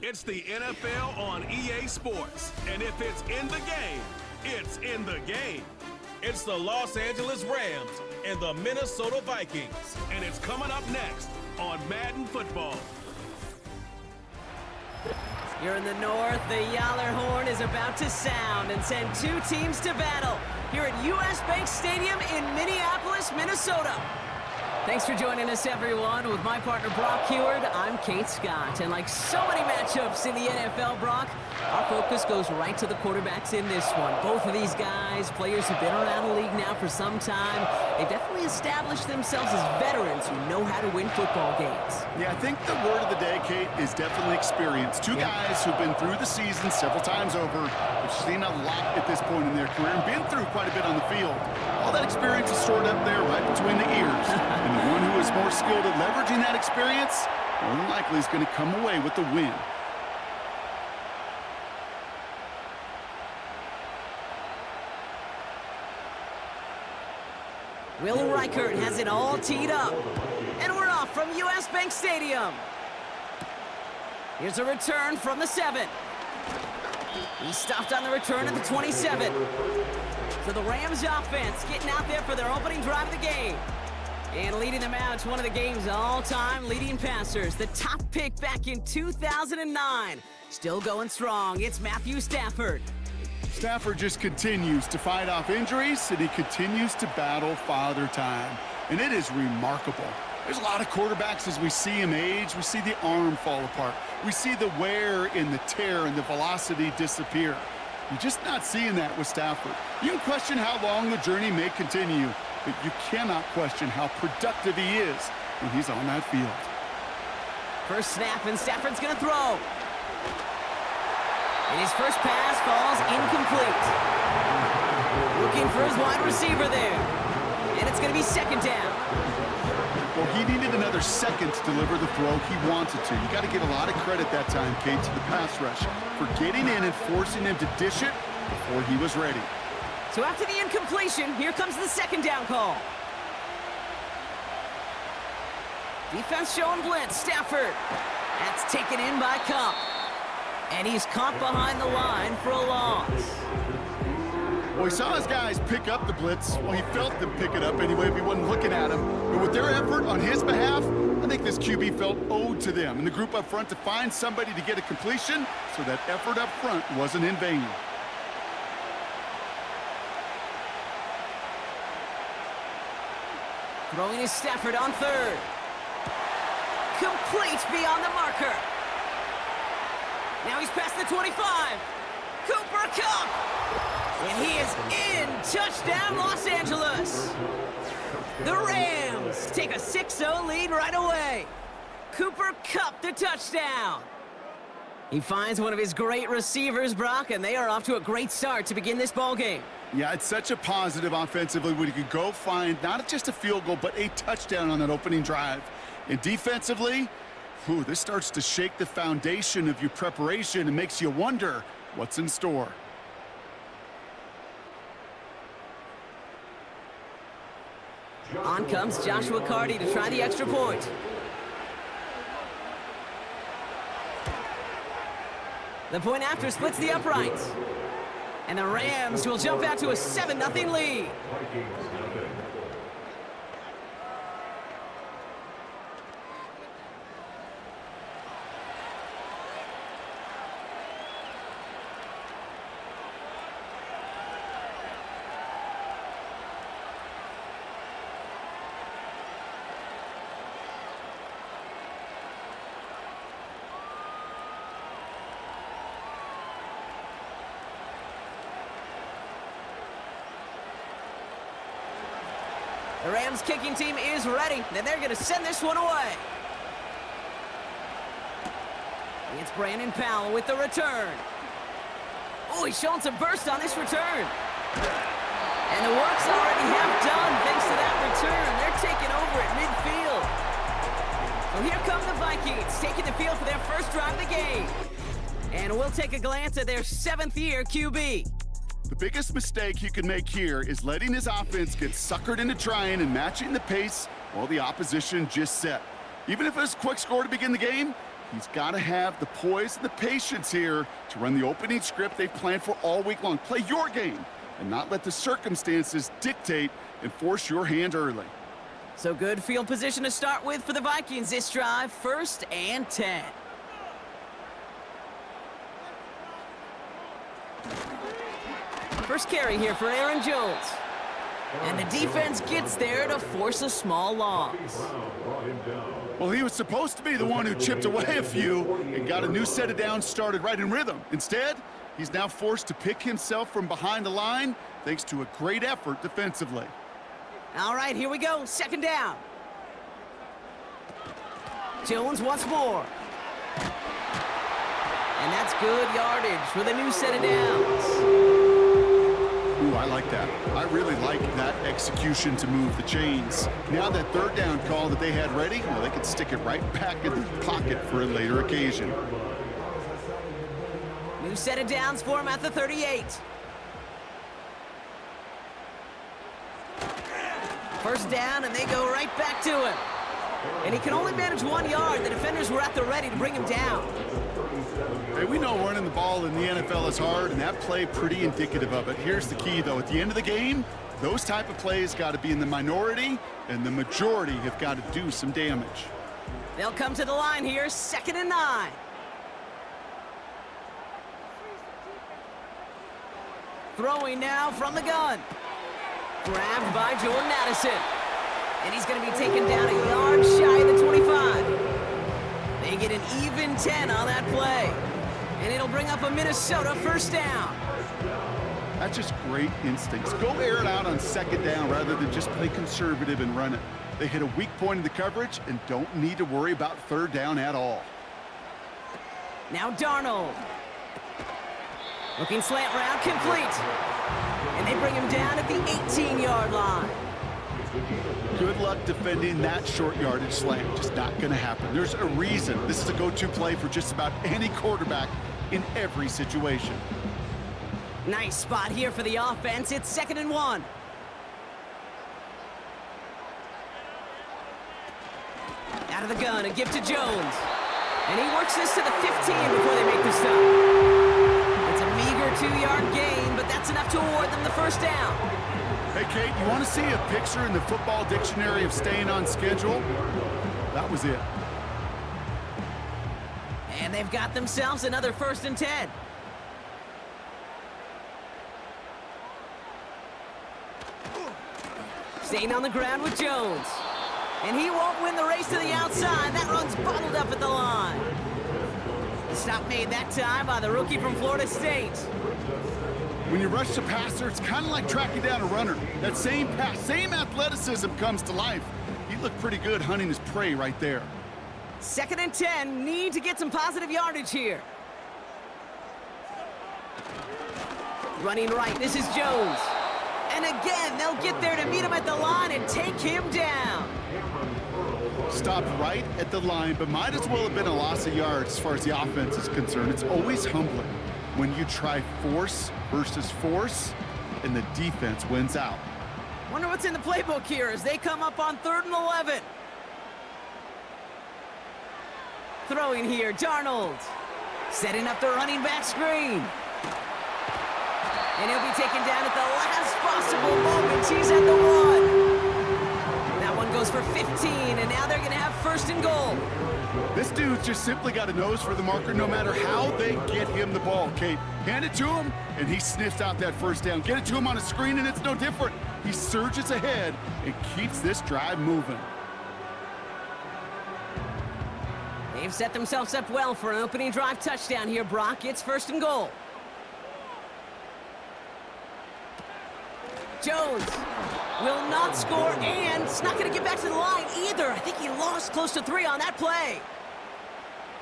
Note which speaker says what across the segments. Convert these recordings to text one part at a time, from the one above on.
Speaker 1: It's the NFL on EA Sports. And if it's in the game, it's in the game. It's the Los Angeles Rams and the Minnesota Vikings. And it's coming up next on Madden Football.
Speaker 2: Here in the north, the Yaller horn is about to sound and send two teams to battle here at US Bank Stadium in Minneapolis, Minnesota. Thanks for joining us, everyone. With my partner, Brock Heward, I'm Kate Scott. And like so many matchups in the NFL, Brock, our focus goes right to the quarterbacks in this one. Both of these guys, players who've been around the league now for some time, they've definitely established themselves as veterans who know how to win football games.
Speaker 3: Yeah, I think the word of the day, Kate, is definitely experience. Two guys who've been through the season several times over, have seen a lot at this point in their career, and been through quite a bit on the field. All that experience is stored up there right between the ears. And the one who is more skilled at leveraging that experience, more than likely is going to come away with the win.
Speaker 2: Will Reichert has it all teed up. And we're off from US Bank Stadium. Here's a return from the 7. He stopped on the return at the 27. So the Rams offense getting out there for their opening drive of the game. And leading them out to one of the game's all-time leading passers. The top pick back in 2009. Still going strong. It's Matthew Stafford.
Speaker 3: Stafford just continues to fight off injuries, and he continues to battle Father Time. And it is remarkable. There's a lot of quarterbacks as we see him age. We see the arm fall apart. We see the wear and the tear and the velocity disappear. You're just not seeing that with Stafford. You can question how long the journey may continue, but you cannot question how productive he is when he's on that field.
Speaker 2: First snap, and Stafford's going to throw. And his first pass falls incomplete. Looking for his wide receiver there. And it's going to be second down.
Speaker 3: Well, he needed another second to deliver the throw he wanted to. You got to give a lot of credit that time, Kate, to the pass rush for getting in and forcing him to dish it before he was ready.
Speaker 2: So after the incompletion, here comes the second down call. Defense showing blitz. Stafford. That's taken in by Cup. And he's caught behind the line for a loss.
Speaker 3: Well, he saw his guys pick up the blitz. Well, he felt them pick it up anyway if he wasn't looking at him. But with their effort on his behalf, I think this QB felt owed to them and the group up front to find somebody to get a completion, so that effort up front wasn't in vain.
Speaker 2: Throwing is Stafford on third. Complete beyond the marker. Now he's past the 25. Cooper Kupp. And he is in. Touchdown, Los Angeles. The Rams take a 6-0 lead right away. Cooper Kupp the touchdown. He finds one of his great receivers, Brock, and they are off to a great start to begin this ball game.
Speaker 3: Yeah, it's such a positive offensively when you could go find not just a field goal, but a touchdown on that opening drive. And defensively, this starts to shake the foundation of your preparation and makes you wonder what's in store.
Speaker 2: On comes Joshua Carty to try the extra point. The point after splits the uprights. And the Rams will jump out to a 7-0 lead. The Rams kicking team is ready, and they're going to send this one away. It's Brandon Powell with the return. Oh, he's showing some burst on this return. And the work's already half done thanks to that return. They're taking over at midfield. So here come the Vikings, taking the field for their first drive of the game. And we'll take a glance at their 7th-year QB.
Speaker 3: The biggest mistake he could make here is letting his offense get suckered into trying and matching the pace while the opposition just set. Even if it's a quick score to begin the game, He's got to have the poise and the patience here to run the opening script they've planned for all week long. Play your game and not let the circumstances dictate and force your hand early.
Speaker 2: So good field position to start with for the Vikings this drive. 1st and 10. First carry here for Aaron Jones. And the defense gets there to force a small loss.
Speaker 3: Well, he was supposed to be the one who chipped away a few and got a new set of downs started right in rhythm. Instead, he's now forced to pick himself from behind the line thanks to a great effort defensively.
Speaker 2: All right, here we go. 2nd down. Jones once more. And that's good yardage with a new set of downs.
Speaker 3: Ooh, I like that. I really like that execution to move the chains. Now that 3rd down call that they had ready, well, they can stick it right back in the pocket for a later occasion.
Speaker 2: New set of downs for him at the 38. 1st down, and they go right back to him. And he can only manage 1 yard. The defenders were at the ready to bring him down.
Speaker 3: Hey, we know running the ball in the NFL is hard, and that play pretty indicative of it. Here's the key, though. At the end of the game, those type of plays got to be in the minority, and the majority have got to do some damage.
Speaker 2: They'll come to the line here, 2nd and 9. Throwing now from the gun. Grabbed by Jordan Addison. And he's going to be taken down a yard shy of the 25. They get an even 10 on that play. And it'll bring up a Minnesota 1st down.
Speaker 3: That's just great instincts. Go air it out on 2nd down rather than just play conservative and run it. They hit a weak point in the coverage and don't need to worry about 3rd down at all.
Speaker 2: Now Darnold. Looking slant route complete. And they bring him down at the 18-yard line.
Speaker 3: Good luck defending that short yardage slant. Just not going to happen. There's a reason this is a go-to play for just about any quarterback in every situation.
Speaker 2: Nice spot here for the offense. It's 2nd and 1. Out of the gun, a give to Jones. And he works this to the 15 before they make the stop. It's a meager 2-yard gain, but that's enough to award them the 1st down.
Speaker 3: Hey, Kate, you want to see a picture in the football dictionary of staying on schedule? That was it.
Speaker 2: And they've got themselves another 1st and 10. Staying on the ground with Jones. And he won't win the race to the outside. That run's bottled up at the line. Stop made that time by the rookie from Florida State.
Speaker 3: When you rush the passer, it's kind of like tracking down a runner. That same pass, same athleticism comes to life. He looked pretty good hunting his prey right there.
Speaker 2: 2nd and 10, need to get some positive yardage here. Running right, this is Jones. And again, they'll get there to meet him at the line and take him down.
Speaker 3: Stopped right at the line, but might as well have been a loss of yards as far as the offense is concerned. It's always humbling when you try force versus force, and the defense wins out.
Speaker 2: Wonder what's in the playbook here as they come up on 3rd and 11. Throwing here, Darnold. Setting up the running back screen. And he'll be taken down at the last possible moment. He's at the 1. That one goes for 15, and now they're going to have 1st and goal.
Speaker 3: This dude's just simply got a nose for the marker no matter how they get him the ball, Kate. Hand it to him, and he sniffs out that 1st down. Get it to him on a screen, and it's no different. He surges ahead and keeps this drive moving.
Speaker 2: They've set themselves up well for an opening drive touchdown here, Brock. It's 1st and goal. Jones will not score, and it's not going to get back to the line either. I think he lost close to 3 on that play.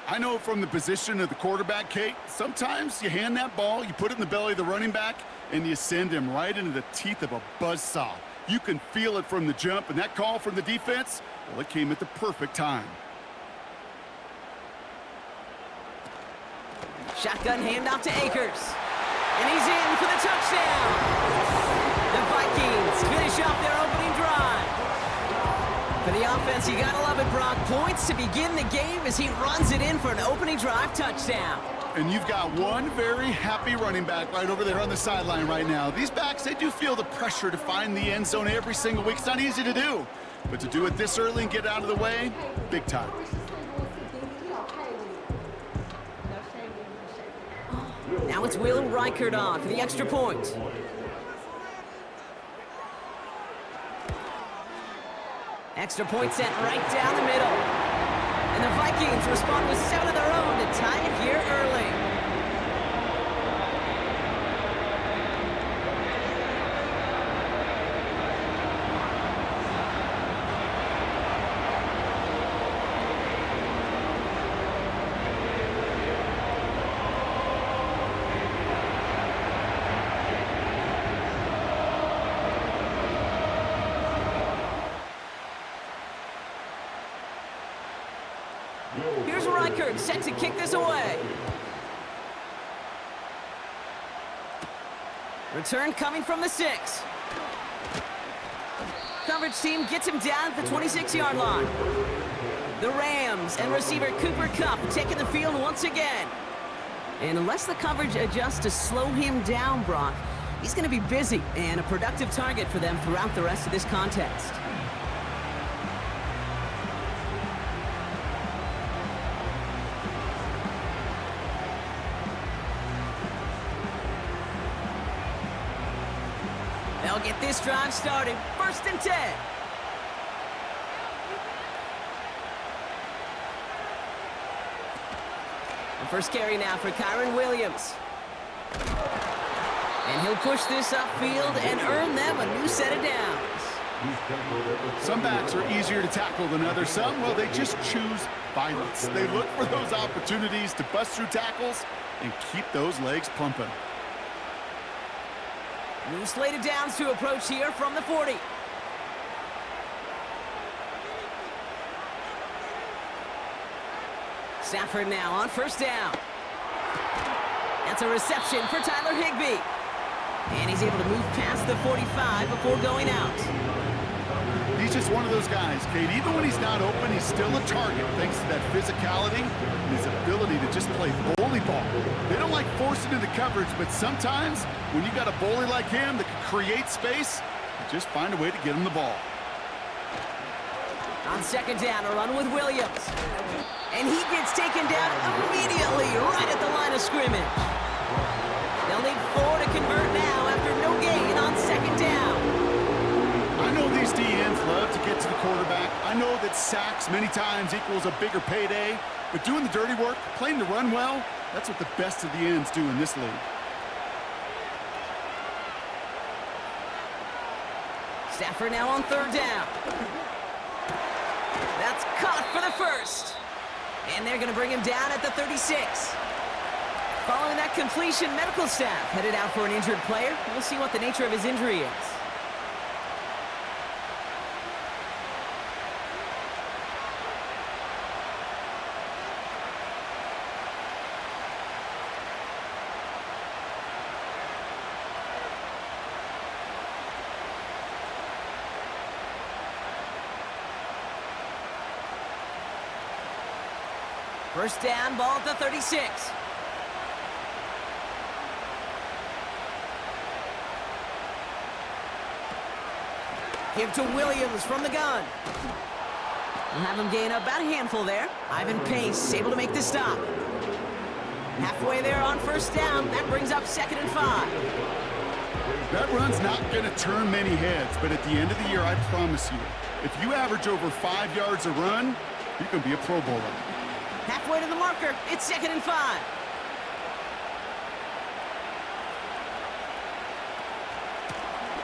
Speaker 3: I know from the position of the quarterback, Kate, sometimes you hand that ball, you put it in the belly of the running back, and you send him right into the teeth of a buzzsaw. You can feel it from the jump, and that call from the defense, well, it came at the perfect time.
Speaker 2: Shotgun handoff to Akers. And he's in for the touchdown. The Vikings finish off their opening drive. For the offense, you gotta love it, Brock. Points to begin the game as he runs it in for an opening drive touchdown.
Speaker 3: And you've got one very happy running back right over there on the sideline right now. These backs, they do feel the pressure to find the end zone every single week. It's not easy to do. But to do it this early and get out of the way, big time.
Speaker 2: Now it's Will Reichert on for the extra point. Extra point sent right down the middle. And the Vikings respond with 7 of their own to tie it here early. Here's Reichert set to kick this away. Return coming from the 6. Coverage team gets him down at the 26-yard line. The Rams and receiver Cooper Kupp taking the field once again. And unless the coverage adjusts to slow him down, Brock, he's going to be busy and a productive target for them throughout the rest of this contest. They'll get this drive started. 1st and 10. The first carry now for Kyron Williams. And he'll push this upfield and earn them a new set of downs.
Speaker 3: Some backs are easier to tackle than others. Some, well, they just choose violence. They look for those opportunities to bust through tackles and keep those legs pumping.
Speaker 2: New slate of downs to approach here from the 40. Stafford now on 1st down. That's a reception for Tyler Higbee. And he's able to move past the 45 before going out.
Speaker 3: He's just one of those guys, Kate. Even when he's not open, he's still a target thanks to that physicality and his ability to just play bully ball. They don't like forcing into coverage, but sometimes when you got a bully like him that can create space, you just find a way to get him the ball.
Speaker 2: On 2nd down, a run with Williams. And he gets taken down immediately right at the line of scrimmage. They'll need 4 to convert now after no gain on 2nd down.
Speaker 3: I know these DNs love to get to the quarterback. I know that sacks many times equals a bigger payday, but doing the dirty work, playing the run well, that's what the best of the ends do in this league.
Speaker 2: Stafford now on 3rd down. That's caught for the 1st. And they're going to bring him down at the 36. Following that completion, medical staff headed out for an injured player. We'll see what the nature of his injury is. First down, ball at the 36. Give to Williams from the gun. We'll have him gain about a handful there. Ivan Pace able to make the stop. Halfway there on 1st down. That brings up 2nd and 5.
Speaker 3: That run's not going to turn many heads, but at the end of the year, I promise you, if you average over 5 yards a run, you can be a Pro Bowler.
Speaker 2: Halfway to the marker, it's 2nd and 5.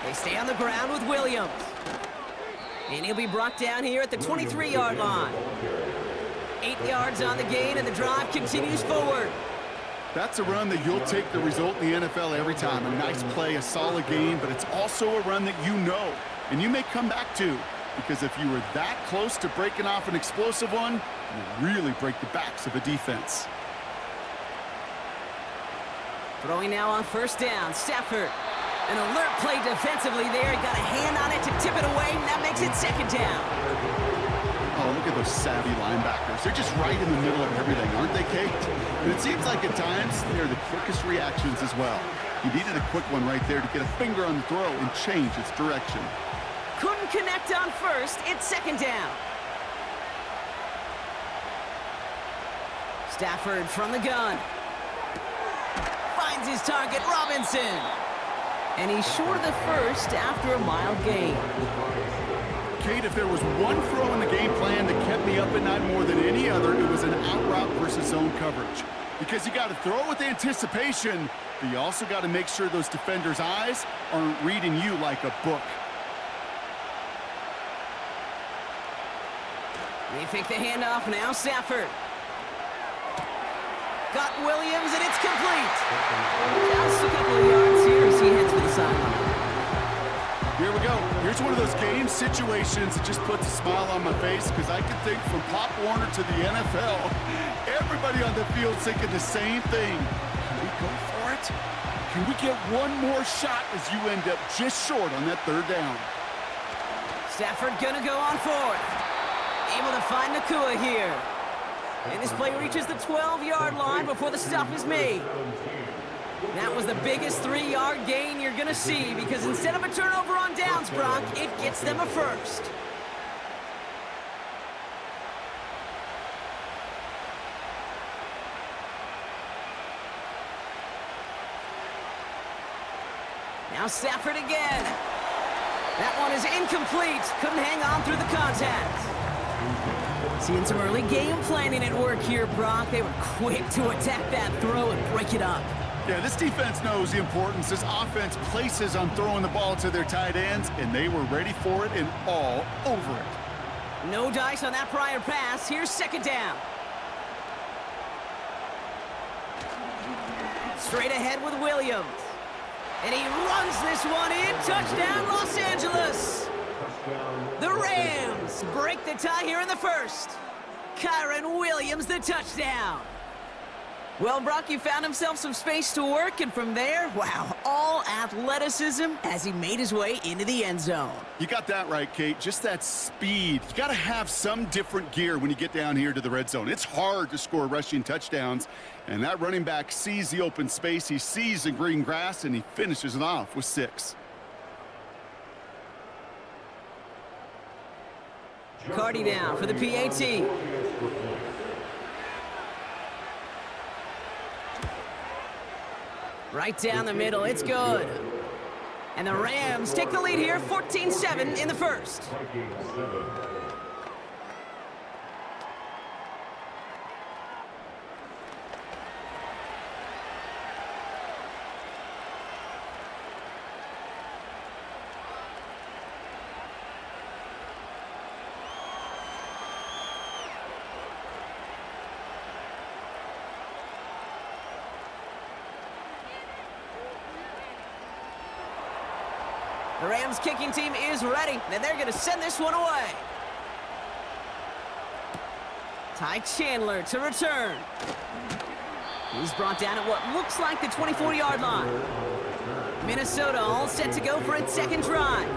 Speaker 2: They stay on the ground with Williams. And he'll be brought down here at the 23-yard line. 8 yards on the gain, and the drive continues forward.
Speaker 3: That's a run that you'll take the result in the NFL every time. A nice play, a solid game, but it's also a run that you know, and you may come back to. Because if you were that close to breaking off an explosive one, you really break the backs of a defense.
Speaker 2: Throwing now on 1st down, Stafford. An alert play defensively there. He got a hand on it to tip it away, and that makes it 2nd down.
Speaker 3: Oh, look at those savvy linebackers. They're just right in the middle of everything, aren't they, Kate? And it seems like at times they're the quickest reactions as well. He needed a quick one right there to get a finger on the throw and change its direction.
Speaker 2: Couldn't connect on first. It's second down. Stafford from the gun. Finds his target, Robinson. And he's short of the first after a mild gain.
Speaker 3: Kate, if there was one throw in the game plan that kept me up at night more than any other, it was an out route versus zone coverage. Because you got to throw with anticipation, but you also got to make sure those defenders' eyes aren't reading you like a book.
Speaker 2: They fake the handoff, now Stafford. Got Williams, and it's complete. Just a couple of yards here as he heads for the sideline.
Speaker 3: Here we go. Here's one of those game situations that just puts a smile on my face because I can think from Pop Warner to the NFL, everybody on the field thinking the same thing. Can we go for it? Can we get one more shot as you end up just short on that third down?
Speaker 2: Stafford gonna go on fourth. Able to find Nakua here. And this play reaches the 12-yard line before the stop is made. That was the biggest 3-yard gain you're going to see because instead of a turnover on downs, Brock, it gets them a first. Now Stafford again. That one is incomplete. Couldn't hang on through the contact. Seeing some early game planning at work here, Brock. They were quick to attack that throw and break it up.
Speaker 3: Yeah, this defense knows the importance this offense places on throwing the ball to their tight ends, and they were ready for it and all over it.
Speaker 2: No dice on that prior pass. Here's second down. Straight ahead with Williams. And he runs this one in. Touchdown, Los Angeles. The Rams break the tie here in the first. Kyron Williams, the touchdown. Well, Brock, he found himself some space to work, and from there, wow, all athleticism as he made his way into the end zone.
Speaker 3: You got that right, Kate. Just that speed. You got to have some different gear when you get down here to the red zone. It's hard to score rushing touchdowns, and that running back sees the open space, he sees the green grass, and he finishes it off with 6.
Speaker 2: Cardi down for the PAT. Right down the middle, it's good. And the Rams take the lead here, 14-7 in the first. The Rams kicking team is ready, and they're going to send this one away. Ty Chandler to return. He's brought down at what looks like the 24-yard line. Minnesota all set to go for its second drive.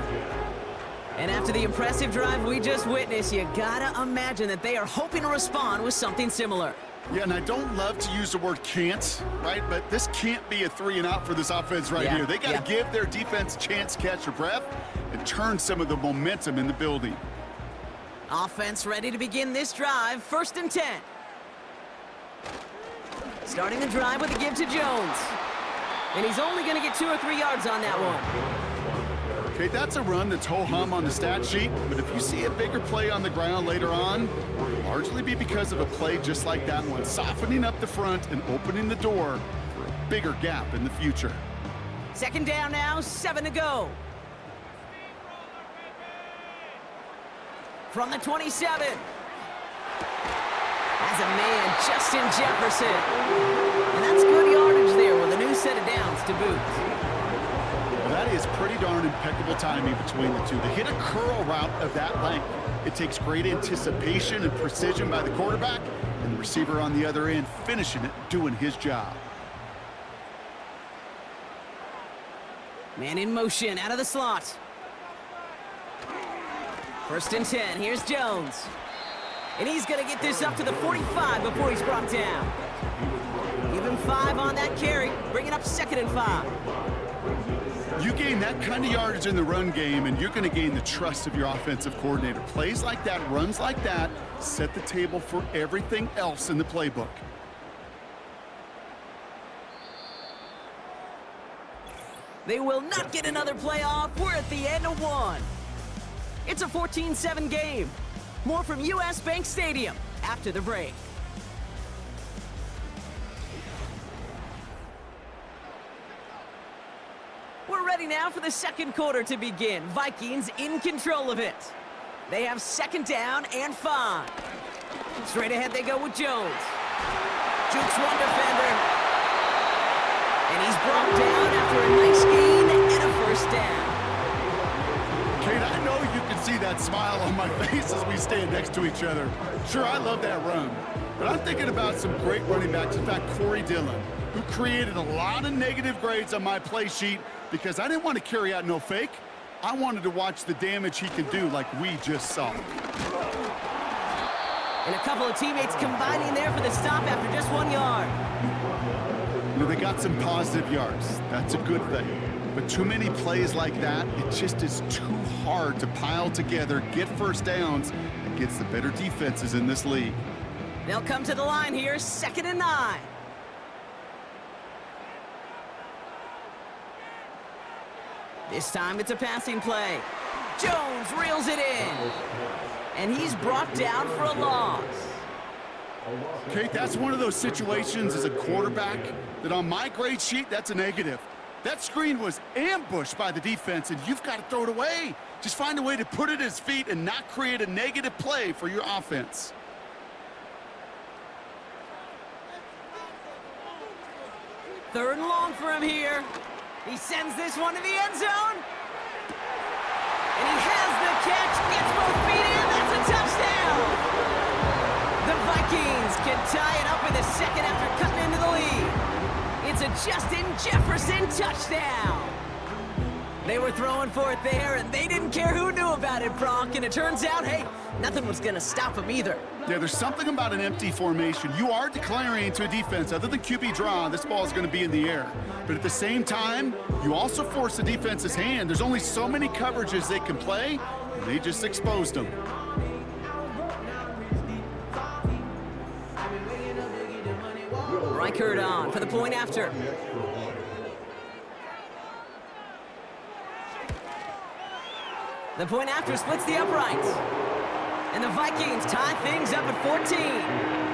Speaker 2: And after the impressive drive we just witnessed, you gotta imagine that they are hoping to respond with something similar.
Speaker 3: Yeah, and I don't love to use the word can't, right? But this can't be a 3-and-out for this offense right here. They got to give their defense a chance to catch their breath and turn some of the momentum in the building.
Speaker 2: Offense ready to begin this drive, 1st and 10. Starting the drive with a give to Jones. And he's only going to get 2 or 3 yards on that one.
Speaker 3: Okay, that's a run that's ho-hum on the stat sheet, but if you see a bigger play on the ground later on, it'll largely be because of a play just like that one, softening up the front and opening the door for a bigger gap in the future.
Speaker 2: Second down now, 7 to go. From the 27. As a man, Justin Jefferson. And that's good yardage there with a new set of downs to boot.
Speaker 3: Well, that is pretty darn impeccable timing between the two. To hit a curl route of that length, it takes great anticipation and precision by the quarterback, and the receiver on the other end finishing it, doing his job.
Speaker 2: Man in motion, out of the slot. 1st and 10, here's Jones. And he's going to get this up to the 45 before he's brought down. Give him 5 on that carry, bring it up 2nd and 5.
Speaker 3: You gain that kind of yardage in the run game, and you're going to gain the trust of your offensive coordinator. Plays like that, runs like that, set the table for everything else in the playbook.
Speaker 2: They will not get another play off. We're at the end of 1. It's a 14-7 game. More from US Bank Stadium after the break. We're ready now for the second quarter to begin. Vikings in control of it. They have 2nd down and 5. Straight ahead they go with Jones. Jukes one defender. And he's brought down after a nice gain and a 1st down.
Speaker 3: Kate, I know you can see that smile on my face as we stand next to each other. Sure, I love that run. But I'm thinking about some great running backs. In fact, Corey Dillon, who created a lot of negative grades on my play sheet because I didn't want to carry out no fake. I wanted to watch the damage he could do like we just saw.
Speaker 2: And a couple of teammates combining there for the stop after just 1 yard.
Speaker 3: You know, they got some positive yards. That's a good thing. But too many plays like that, it just is too hard to pile together, get 1st downs against the better defenses in this league.
Speaker 2: They'll come to the line here, 2nd and 9. This time it's a passing play. Jones reels it in. And he's brought down for a loss.
Speaker 3: Kate, that's one of those situations as a quarterback that on my grade sheet, that's a negative. That screen was ambushed by the defense, and you've got to throw it away. Just find a way to put it at his feet and not create a negative play for your offense.
Speaker 2: Third and long for him here. He sends this one to the end zone. And he has the catch, gets both feet in, that's a touchdown! The Vikings can tie it up in the 2nd after cutting into the lead. It's a Justin Jefferson touchdown! They were throwing for it there, and they didn't care who knew about it, Brock. And it turns out, hey, nothing was going to stop them either.
Speaker 3: Yeah, there's something about an empty formation. You are declaring to a defense, other than QB draw, this ball is going to be in the air. But at the same time, you also force the defense's hand. There's only so many coverages they can play, and they just exposed them.
Speaker 2: Reichert on for the point after. The point after splits the uprights. And the Vikings tie things up at 14.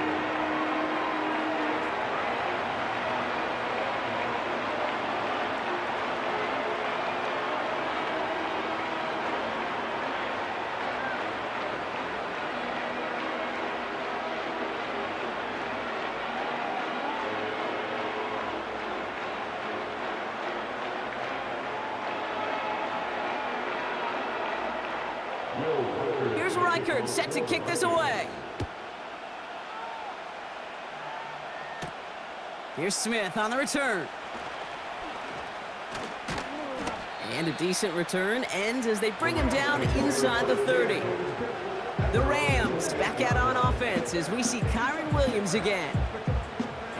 Speaker 2: Here's Reichert set to kick this away. Here's Smith on the return. And a decent return ends as they bring him down inside the 30. The Rams back out on offense as we see Kyron Williams again.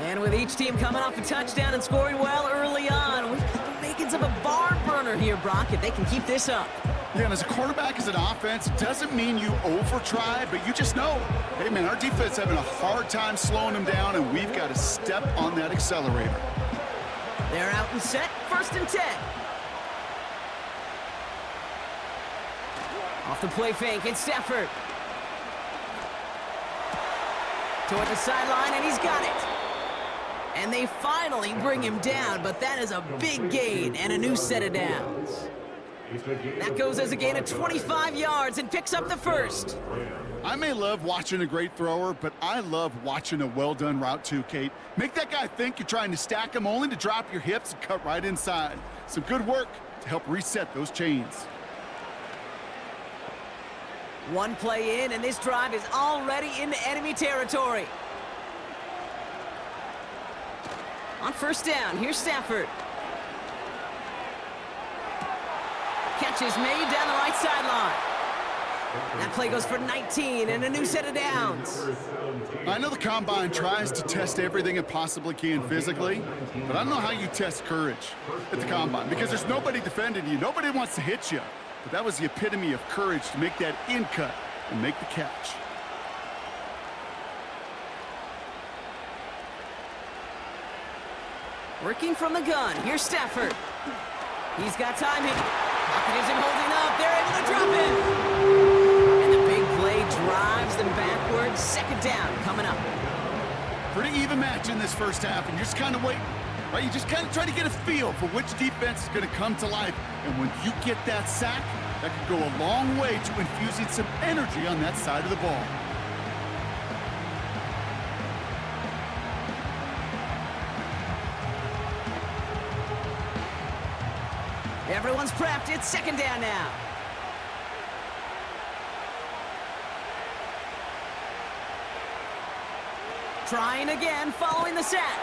Speaker 2: And with each team coming off a touchdown and scoring well early on, we've got the makings of a barn burner here, Brock, if they can keep this up.
Speaker 3: Yeah, and as a quarterback, as an offense, it doesn't mean you over-try, but you just know, hey, man, our defense having a hard time slowing them down, and we've got to step on that accelerator.
Speaker 2: They're out and set, 1st and 10. Off the play fake, it's Stafford. Toward the sideline, and he's got it. And they finally bring him down, but that is a big gain and a new set of downs. That goes as a gain of 25 yards and picks up the 1st.
Speaker 3: I may love watching a great thrower, but I love watching a well-done route too, Kate. Make that guy think you're trying to stack him only to drop your hips and cut right inside. Some good work to help reset those chains.
Speaker 2: One play in, and this drive is already into enemy territory. On 1st down, here's Stafford. Catch is made down the right sideline. That play goes for 19 and a new set of downs.
Speaker 3: I know the Combine tries to test everything it possibly can physically, but I don't know how you test courage at the Combine because there's nobody defending you. Nobody wants to hit you. But that was the epitome of courage to make that in cut and make the catch.
Speaker 2: Working from the gun. Here's Stafford. He's got time here. Pocket isn't holding up. They're able to drop it. And the big play drives them backwards. Second down coming up.
Speaker 3: Pretty even match in this first half, and you're just kind of waiting. Right? You just kind of try to get a feel for which defense is going to come to life. And when you get that sack, that could go a long way to infusing some energy on that side of the ball.
Speaker 2: Everyone's prepped. It's second down now. Trying again, following the sack.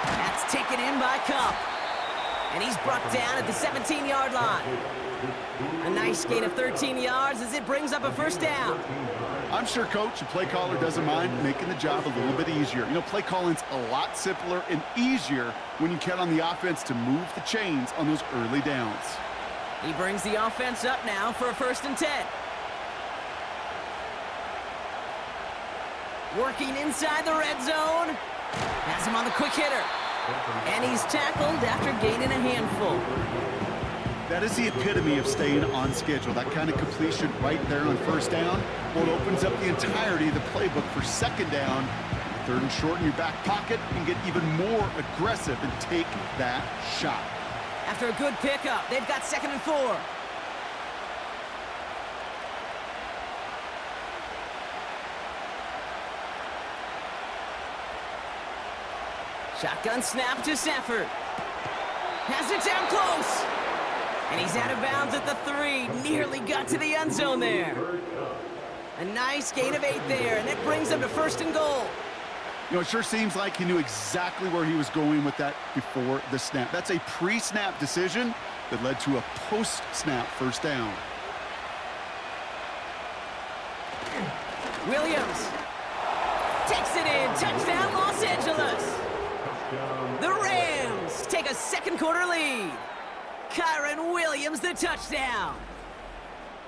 Speaker 2: That's taken in by Cup. And he's brought down at the 17-yard line. A nice gain of 13 yards as it brings up a first down.
Speaker 3: I'm sure coach and play caller doesn't mind making the job a little bit easier. You know, play calling's a lot simpler and easier when you count on the offense to move the chains on those early downs.
Speaker 2: He brings the offense up now for a 1st and 10. Working inside the red zone. Has him on the quick hitter. And he's tackled after gaining a handful.
Speaker 3: That is the epitome of staying on schedule. That kind of completion right there on first down. Well, it opens up the entirety of the playbook for second down. 3rd and short in your back pocket and get even more aggressive and take that shot.
Speaker 2: After a good pickup, they've got 2nd and 4. Shotgun snap to Stafford. Has it down close. And he's out of bounds at the 3. Nearly got to the end zone there. A nice gain of 8 there, and it brings them to 1st and goal.
Speaker 3: You know, it sure seems like he knew exactly where he was going with that before the snap. That's a pre-snap decision that led to a post-snap first down.
Speaker 2: Williams takes it in. Touchdown, Los Angeles. The Rams take a 2nd quarter lead. Kyron Williams, the touchdown.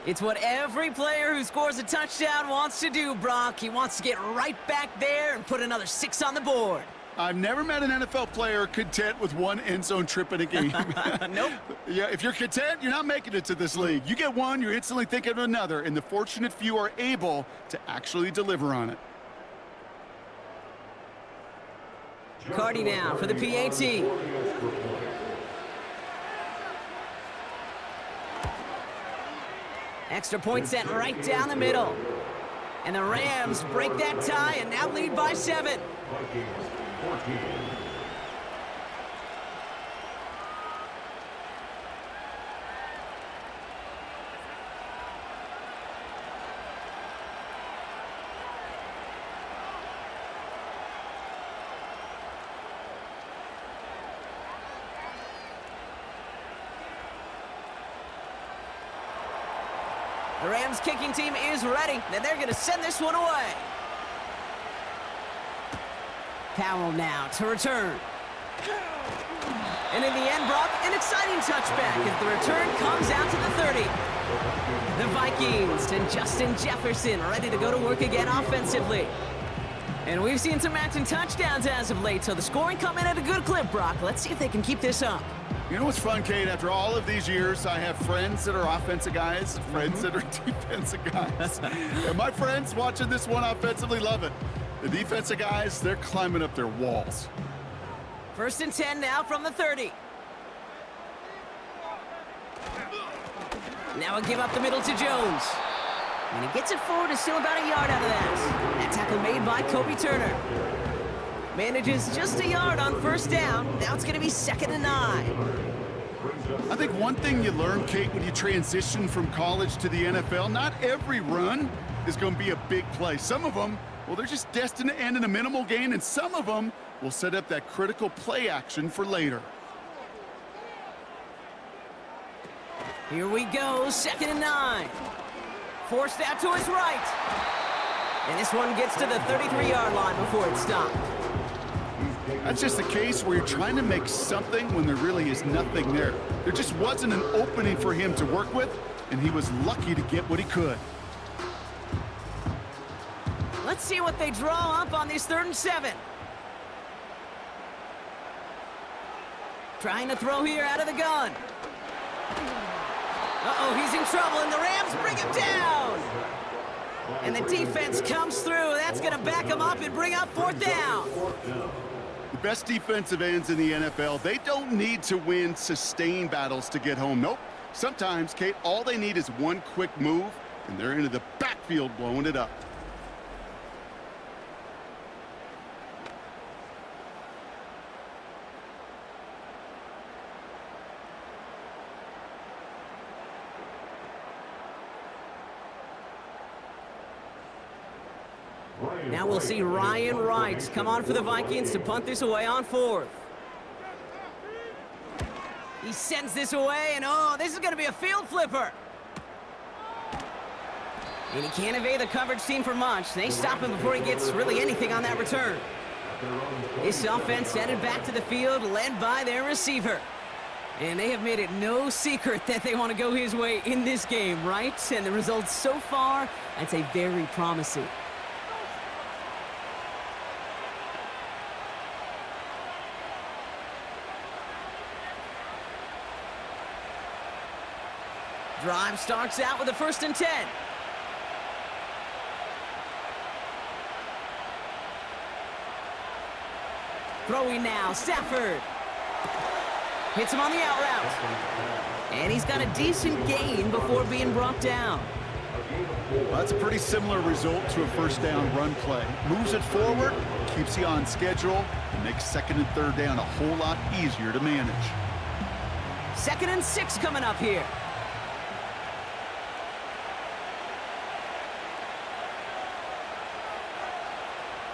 Speaker 2: It's what every player who scores a touchdown wants to do, Brock. He wants to get right back there and put another 6 on the board.
Speaker 3: I've never met an NFL player content with one end zone trip in a game.
Speaker 2: Nope.
Speaker 3: Yeah, if you're content, you're not making it to this league. You get one, you're instantly thinking of another, and the fortunate few are able to actually deliver on it.
Speaker 2: Cardi now for the PAT. Extra point sent right down the middle. And the Rams break that tie and now lead by 7. The Rams kicking team is ready, and they're going to send this one away. Powell now to return. And in the end, Brock, an exciting touchback as the return comes out to the 30. The Vikings and Justin Jefferson ready to go to work again offensively. And we've seen some matching touchdowns as of late, so the scoring coming at a good clip, Brock. Let's see if they can keep this up.
Speaker 3: You know what's fun, Kate? After all of these years, I have friends that are offensive guys, friends that are defensive guys. And my friends watching this one offensively love it. The defensive guys, they're climbing up their walls.
Speaker 2: 1st and 10 now from the 30. Now a give up the middle to Jones. And he gets it forward and still about a yard out of that. That tackle made by Kobe Turner. Manages just a yard on 1st down. Now it's going to be 2nd and 9.
Speaker 3: I think one thing you learn, Kate, when you transition from college to the NFL, not every run is going to be a big play. Some of them, well, they're just destined to end in a minimal gain, and some of them will set up that critical play action for later.
Speaker 2: Here we go, 2nd and 9. Forced out to his right. And this one gets to the 33-yard line before it's stopped.
Speaker 3: That's just a case where you're trying to make something when there really is nothing there. There just wasn't an opening for him to work with, and he was lucky to get what he could.
Speaker 2: Let's see what they draw up on this 3rd and 7. Trying to throw here out of the gun. Uh-oh, he's in trouble, and the Rams bring him down. And the defense comes through. That's going to back him up and bring up 4th down.
Speaker 3: The best defensive ends in the NFL, they don't need to win sustained battles to get home. Nope. Sometimes, Kate, all they need is one quick move, and they're into the backfield blowing it up.
Speaker 2: Now we'll see Ryan Wright come on for the Vikings to punt this away on 4th. He sends this away, and oh, this is going to be a field flipper. And he can't evade the coverage team for much. They stop him before he gets really anything on that return. This offense headed back to the field, led by their receiver. And they have made it no secret that they want to go his way in this game, right? And the results so far, I'd say very promising. Drive starts out with a 1st and 10. Throwing now, Stafford. Hits him on the out route. And he's got a decent gain before being brought down.
Speaker 3: Well, that's a pretty similar result to a 1st down run play. Moves it forward, keeps you on schedule, and makes 2nd and 3rd down a whole lot easier to manage.
Speaker 2: 2nd and 6 coming up here.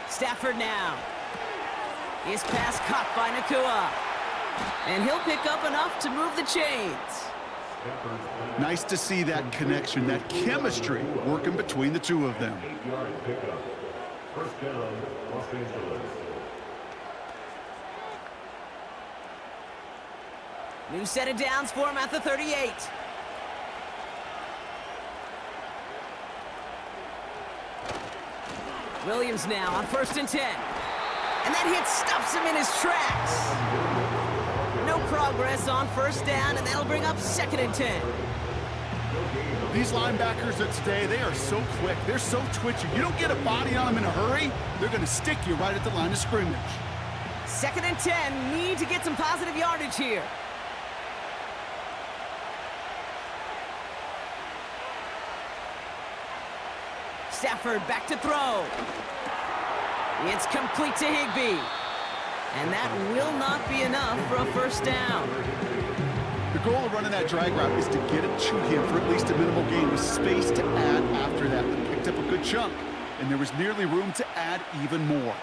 Speaker 2: Stafford now. His pass caught by Nakua. And he'll pick up enough to move the chains.
Speaker 3: Nice to see that connection, that chemistry working between the two of them.
Speaker 2: New set of downs for him at the 38. Williams now on 1st and 10. And that hit stuffs him in his tracks. No progress on 1st down, and that'll bring up 2nd and 10.
Speaker 3: These linebackers of today, they are so quick. They're so twitchy. You don't get a body on them in a hurry, they're going to stick you right at the line of scrimmage.
Speaker 2: 2nd and 10. Need to get some positive yardage here. Stafford back to throw. It's complete to Higbee. And that will not be enough for a 1st down.
Speaker 3: The goal of running that drag route is to get it to him for at least a minimal gain with space to add after that. They picked up a good chunk, and there was nearly room to add even more.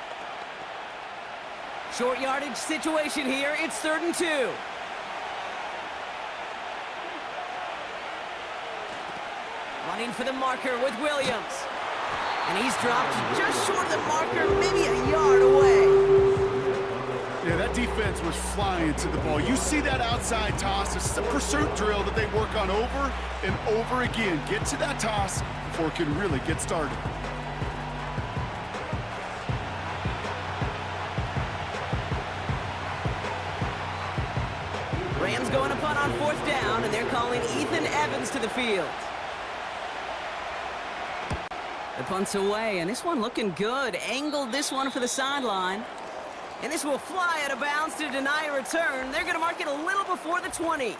Speaker 2: Short yardage situation here. It's 3rd and 2. Running for the marker with Williams. And he's dropped just short of the marker, maybe a yard away.
Speaker 3: Yeah, that defense was flying to the ball. You see that outside toss. It's a pursuit drill that they work on over and over again. Get to that toss before it can really get started.
Speaker 2: Rams going to punt on 4th down, and they're calling Ethan Evans to the field. The punt's away, and this one looking good. Angled this one for the sideline. And this will fly out of bounds to deny a return. They're going to mark it a little before the 20.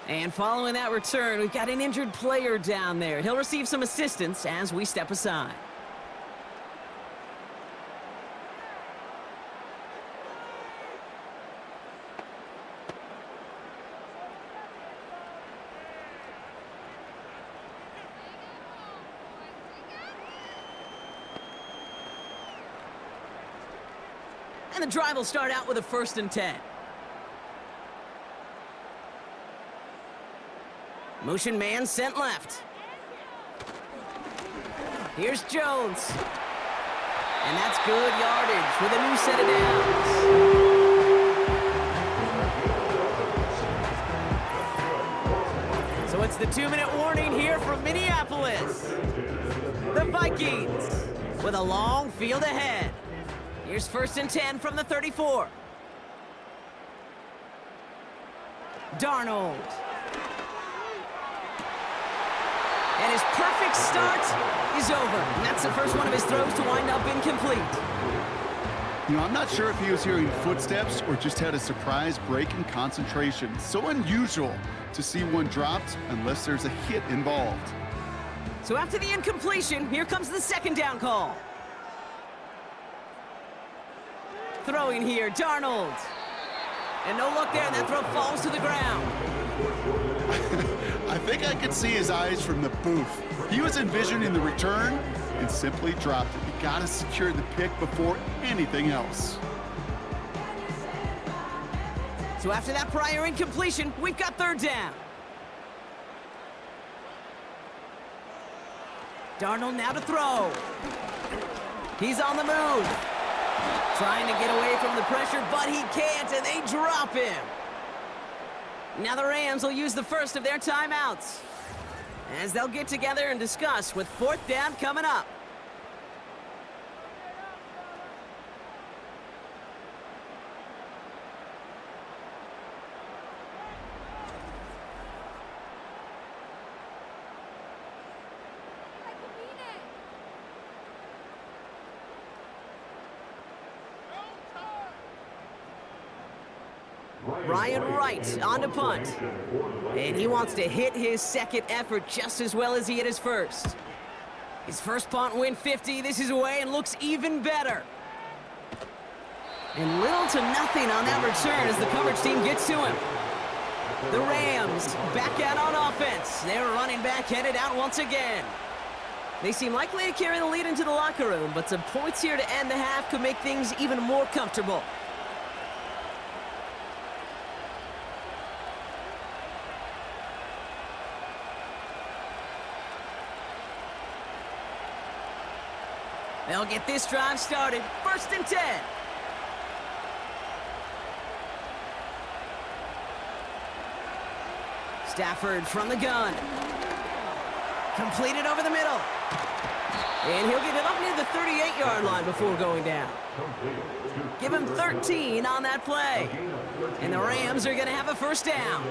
Speaker 2: And following that return, we've got an injured player down there. He'll receive some assistance as we step aside. And the drive will start out with a 1st and 10. Motion man sent left. Here's Jones. And that's good yardage with a new set of downs. So it's the 2-minute warning here from Minneapolis. The Vikings with a long field ahead. Here's 1st and 10 from the 34. Darnold. And his perfect start is over. And that's the first one of his throws to wind up incomplete.
Speaker 3: You know, I'm not sure if he was hearing footsteps or just had a surprise break in concentration. So unusual to see one dropped unless there's a hit involved.
Speaker 2: So after the incompletion, here comes the 2nd down call. Throwing here, Darnold. And no look there, and that throw falls to the ground.
Speaker 3: I think I could see his eyes from the booth. He was envisioning the return and simply dropped it. You gotta secure the pick before anything else.
Speaker 2: So after that prior incompletion, we've got 3rd down. Darnold now to throw. He's on the move. Trying to get away from the pressure, but he can't, and they drop him. Now the Rams will use the first of their timeouts, as they'll get together and discuss with 4th down coming up. Ryan Wright on to punt. And he wants to hit his 2nd effort just as well as he hit his first. His first punt win 50. This is away and looks even better. And little to nothing on that return as the coverage team gets to him. The Rams back out on offense. Their running back headed out once again. They seem likely to carry the lead into the locker room, but some points here to end the half could make things even more comfortable. They'll get this drive started. 1st and 10. Stafford from the gun. Completed over the middle. And he'll get it up near the 38-yard line before going down. Give him 13 on that play. And the Rams are going to have a 1st down.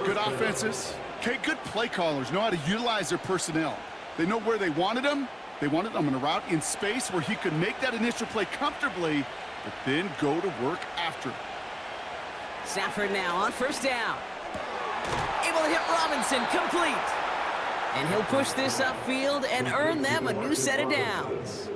Speaker 3: Good offenses. Okay, good play callers know how to utilize their personnel. They know where they wanted them. They wanted him on a route in space where he could make that initial play comfortably, but then go to work after.
Speaker 2: Stafford now on 1st down. Able to hit Robinson, complete. And he'll push this upfield and earn them a new set of downs.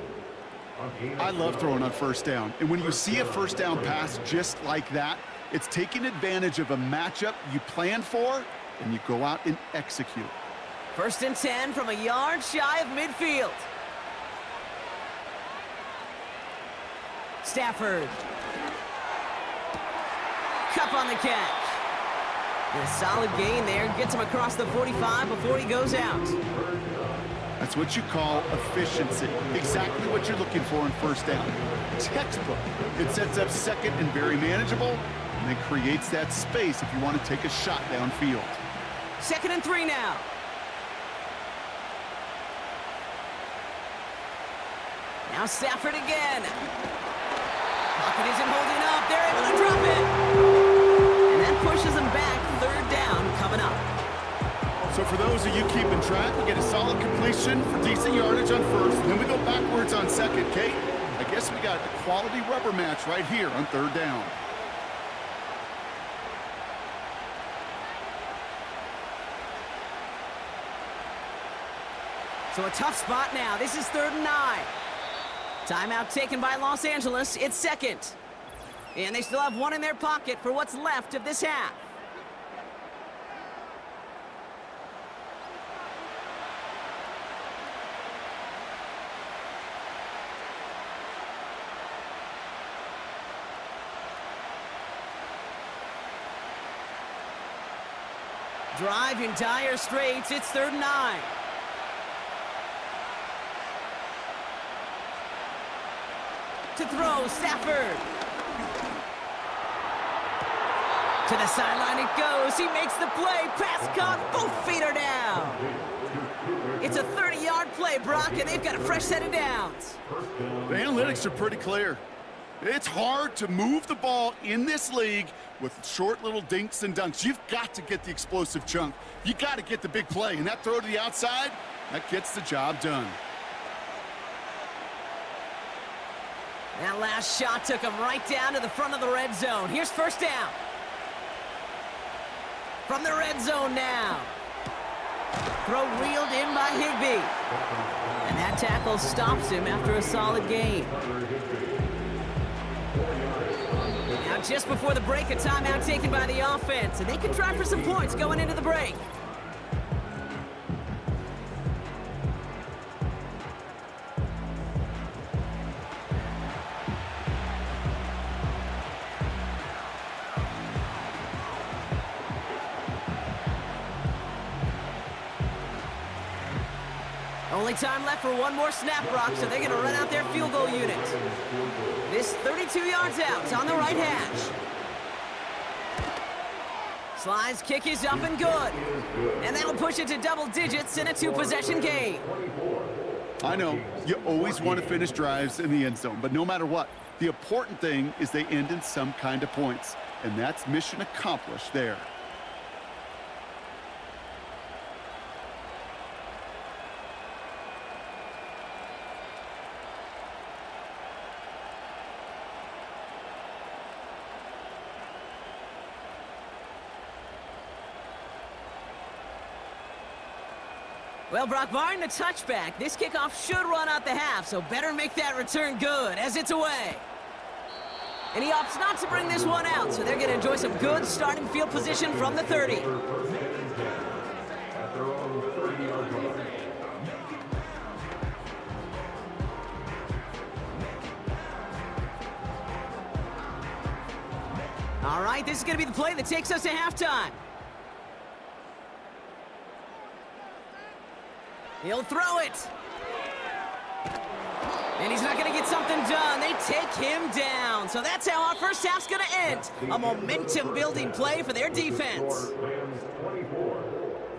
Speaker 3: I love throwing on 1st down. And when you see a 1st down pass just like that, it's taking advantage of a matchup you planned for, and you go out and execute.
Speaker 2: 1st and 10 from a yard shy of midfield. Stafford. Cup on the catch. And a solid gain there. Gets him across the 45 before he goes out.
Speaker 3: That's what you call efficiency. Exactly what you're looking for in 1st down. Textbook. It sets up 2nd and very manageable, and then creates that space if you want to take a shot downfield.
Speaker 2: 2nd and 3 now. Now Stafford again. Pocket isn't holding up. They're able to drop it. And that pushes them back. 3rd down coming up.
Speaker 3: So for those of you keeping track, we get a solid completion for decent yardage on 1st, and then we go backwards on 2nd. Kate, I guess we got a quality rubber match right here on 3rd down.
Speaker 2: So a tough spot now. This is 3rd and 9. Timeout taken by Los Angeles. It's 2nd. And they still have one in their pocket for what's left of this half. Drive in dire straits. It's 3rd and 9. To throw, Stafford. To the sideline it goes. He makes the play. Pass caught. Both feet are down. It's a 30-yard play, Brock, and they've got a fresh set of downs.
Speaker 3: The analytics are pretty clear. It's hard to move the ball in this league with short little dinks and dunks. You've got to get the explosive chunk. You got to get the big play, and that throw to the outside, that gets the job done.
Speaker 2: That last shot took him right down to the front of the red zone. Here's first down. From the red zone now. Throw reeled in by Higbee. And that tackle stops him after a solid gain. Now just before the break, a timeout taken by the offense. And they can try for some points going into the break. Only time left for one more snap, Brock, so they're going to run out their field goal unit. This 32 yards out. It's on the right hash. Sly's kick is up and good. And that'll push it to double digits in a two-possession game.
Speaker 3: I know, you always want to finish drives in the end zone, but no matter what, the important thing is they end in some kind of points, and that's mission accomplished there.
Speaker 2: Well, Brock, barring the touchback, this kickoff should run out the half, so better make that return good as it's away. And he opts not to bring this one out, so they're going to enjoy some good starting field position from the 30. All right, this is going to be the play that takes us to halftime. He'll throw it. And he's not going to get something done. They take him down. So that's how our first half's going to end. A momentum-building play for their defense.
Speaker 4: 24,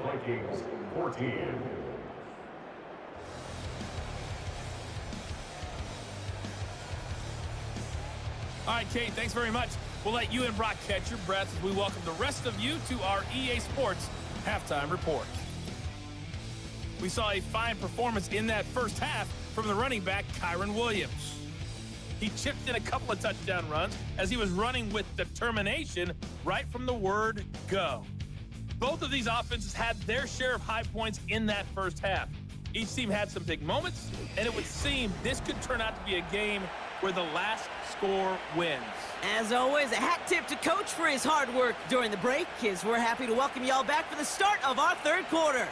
Speaker 4: Vikings 14.
Speaker 5: All right, Kate, thanks very much. We'll let you and Brock catch your breath as we welcome the rest of you to our EA Sports Halftime Report. We saw a fine performance in that first half from the running back, Kyron Williams. He chipped in a couple of touchdown runs as he was running with determination right from the word go. Both of these offenses had their share of high points in that first half. Each team had some big moments, and it would seem this could turn out to be a game where the last score wins.
Speaker 2: As always, a hat tip to Coach for his hard work during the break, as we're happy to welcome y'all back for the start of our third quarter.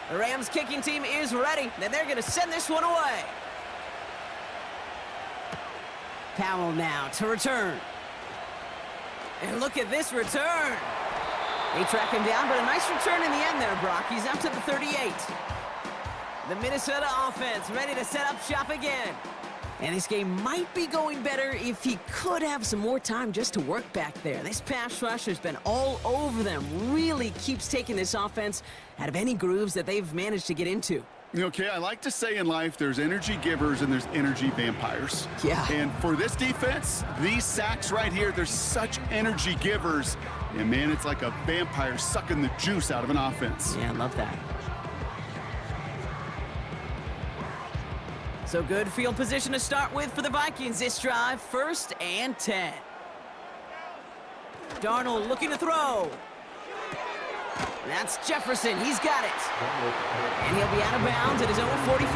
Speaker 2: The Rams kicking team is ready, and they're going to send this one away. Powell now to return. And look at this return. They track him down, but a nice return in the end there, Brock. He's up to the 38. The Minnesota offense ready to set up shop again. And this game might be going better if he could have some more time just to work back there. This pass rush has been all over them. Really keeps taking this offense out of any grooves that they've managed to get into.
Speaker 3: Okay, I like to say in life there's energy givers and there's energy vampires.
Speaker 2: Yeah.
Speaker 3: And for this defense, these sacks right here, they're such energy givers. And man, it's like a vampire sucking the juice out of an offense.
Speaker 2: Yeah, I love that. So good field position to start with for the Vikings this drive. 1st and 10. Darnold looking to throw. That's Jefferson. He's got it. And he'll be out of bounds at his own 45.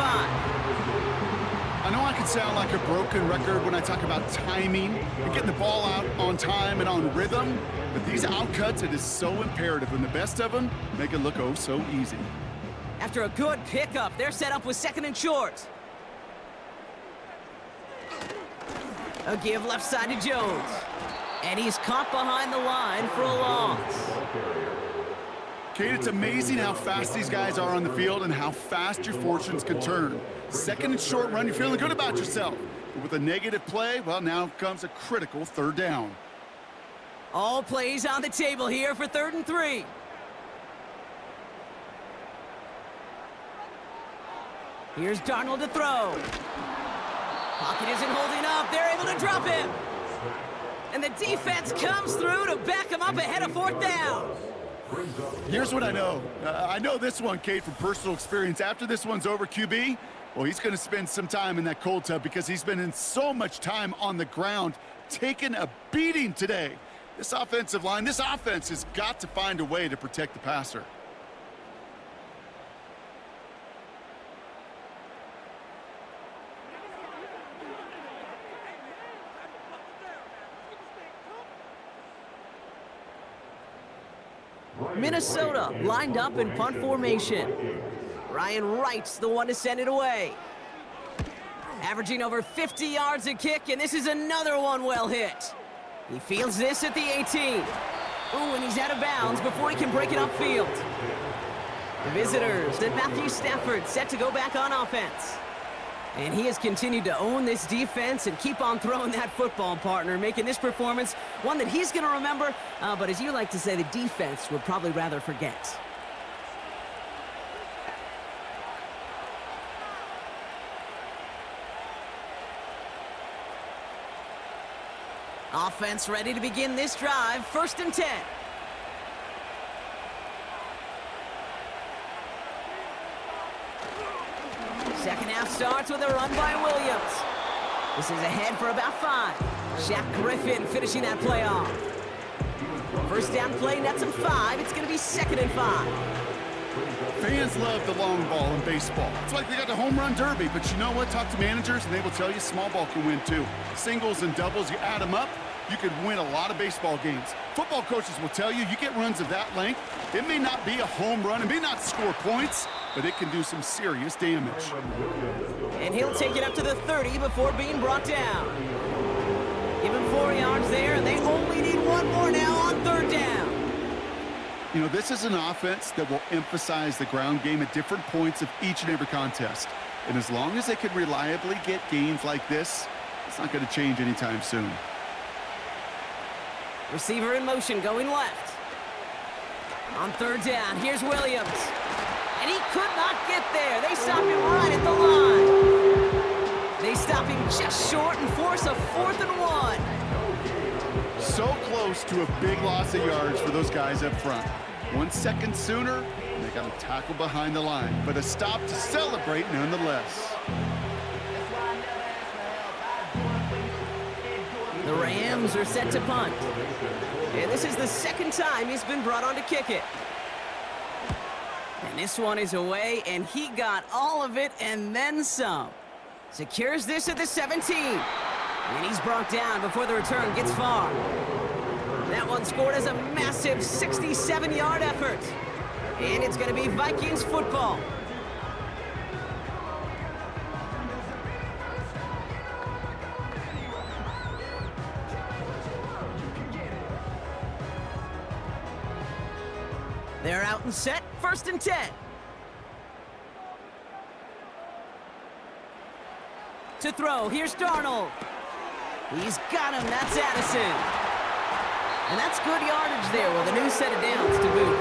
Speaker 3: I know I can sound like a broken record when I talk about timing and getting the ball out on time and on rhythm, but these outcuts, it is so imperative, and the best of them make it look oh so easy.
Speaker 2: After a good pickup, they're set up with 2nd and short. A give left side to Jones. And he's caught behind the line for a loss.
Speaker 3: Kate, it's amazing how fast these guys are on the field and how fast your fortunes can turn. Second and short run, you're feeling good about yourself. But with a negative play, well, now comes a critical third down.
Speaker 2: All plays on the table here for 3rd and 3. Here's Darnold to throw. Pocket isn't holding up. They're able to drop him. And the defense comes through to back him up ahead of 4th down.
Speaker 3: Here's what I know. I know this one, Kate, from personal experience. After this one's over, QB, well, he's going to spend some time in that cold tub because he's been in so much time on the ground, taking a beating today. This offensive line, this offense has got to find a way to protect the passer.
Speaker 2: Minnesota lined up in punt formation. Ryan Wright's the one to send it away. Averaging over 50 yards a kick, and this is another one well hit. He fields this at the 18. Ooh, and he's out of bounds before he can break it upfield. The visitors, and Matthew Stafford set to go back on offense. And he has continued to own this defense and keep on throwing that football, partner, making this performance one that he's going to remember, but as you like to say, the defense would probably rather forget. Offense ready to begin this drive, 1st and 10. Second half starts with a run by Williams. This is ahead for about 5. Shaq Griffin finishing that play off. First down play, nets him 5. It's going to be 2nd and 5.
Speaker 3: Fans love the long ball in baseball. It's like they got the home run derby, but you know what? Talk to managers, and they will tell you small ball can win too. Singles and doubles, you add them up, you could win a lot of baseball games. Football coaches will tell you get runs of that length. It may not be a home run, it may not score points, but it can do some serious damage.
Speaker 2: And he'll take it up to the 30 before being brought down. Give him 4 yards there, and they only need 1 more now on 3rd down.
Speaker 3: You know, this is an offense that will emphasize the ground game at different points of each and every contest. And as long as they can reliably get gains like this, it's not going to change anytime soon.
Speaker 2: Receiver in motion, going left. On 3rd down, here's Williams. And he could not get there. They stop him right at the line. They stop him just short and force a 4th and 1.
Speaker 3: So close to a big loss of yards for those guys up front. 1 second sooner, and they got a tackle behind the line. But a stop to celebrate nonetheless.
Speaker 2: The Rams are set to punt. And this is the 2nd time he's been brought on to kick it. And this one is away, and he got all of it and then some. Secures this at the 17. And he's brought down before the return gets far. That one scored as a massive 67-yard effort. And it's going to be Vikings football. They're out and set, 1st and 10. To throw, here's Darnold. He's got him, that's Addison. And that's good yardage there with a new set of downs to boot.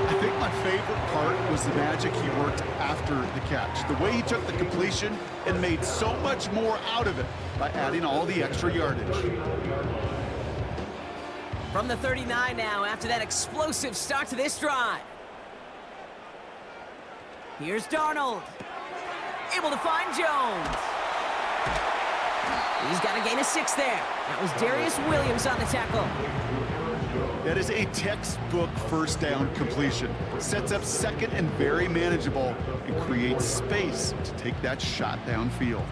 Speaker 3: I think my favorite part was the magic he worked after the catch. The way he took the completion and made so much more out of it by adding all the extra yardage.
Speaker 2: From the 39 now after that explosive start to this drive. Here's Darnold. Able to find Jones. He's got a gain of 6 there. That was Darius Williams on the tackle.
Speaker 3: That is a textbook first down completion. Sets up 2nd and very manageable and creates space to take that shot downfield.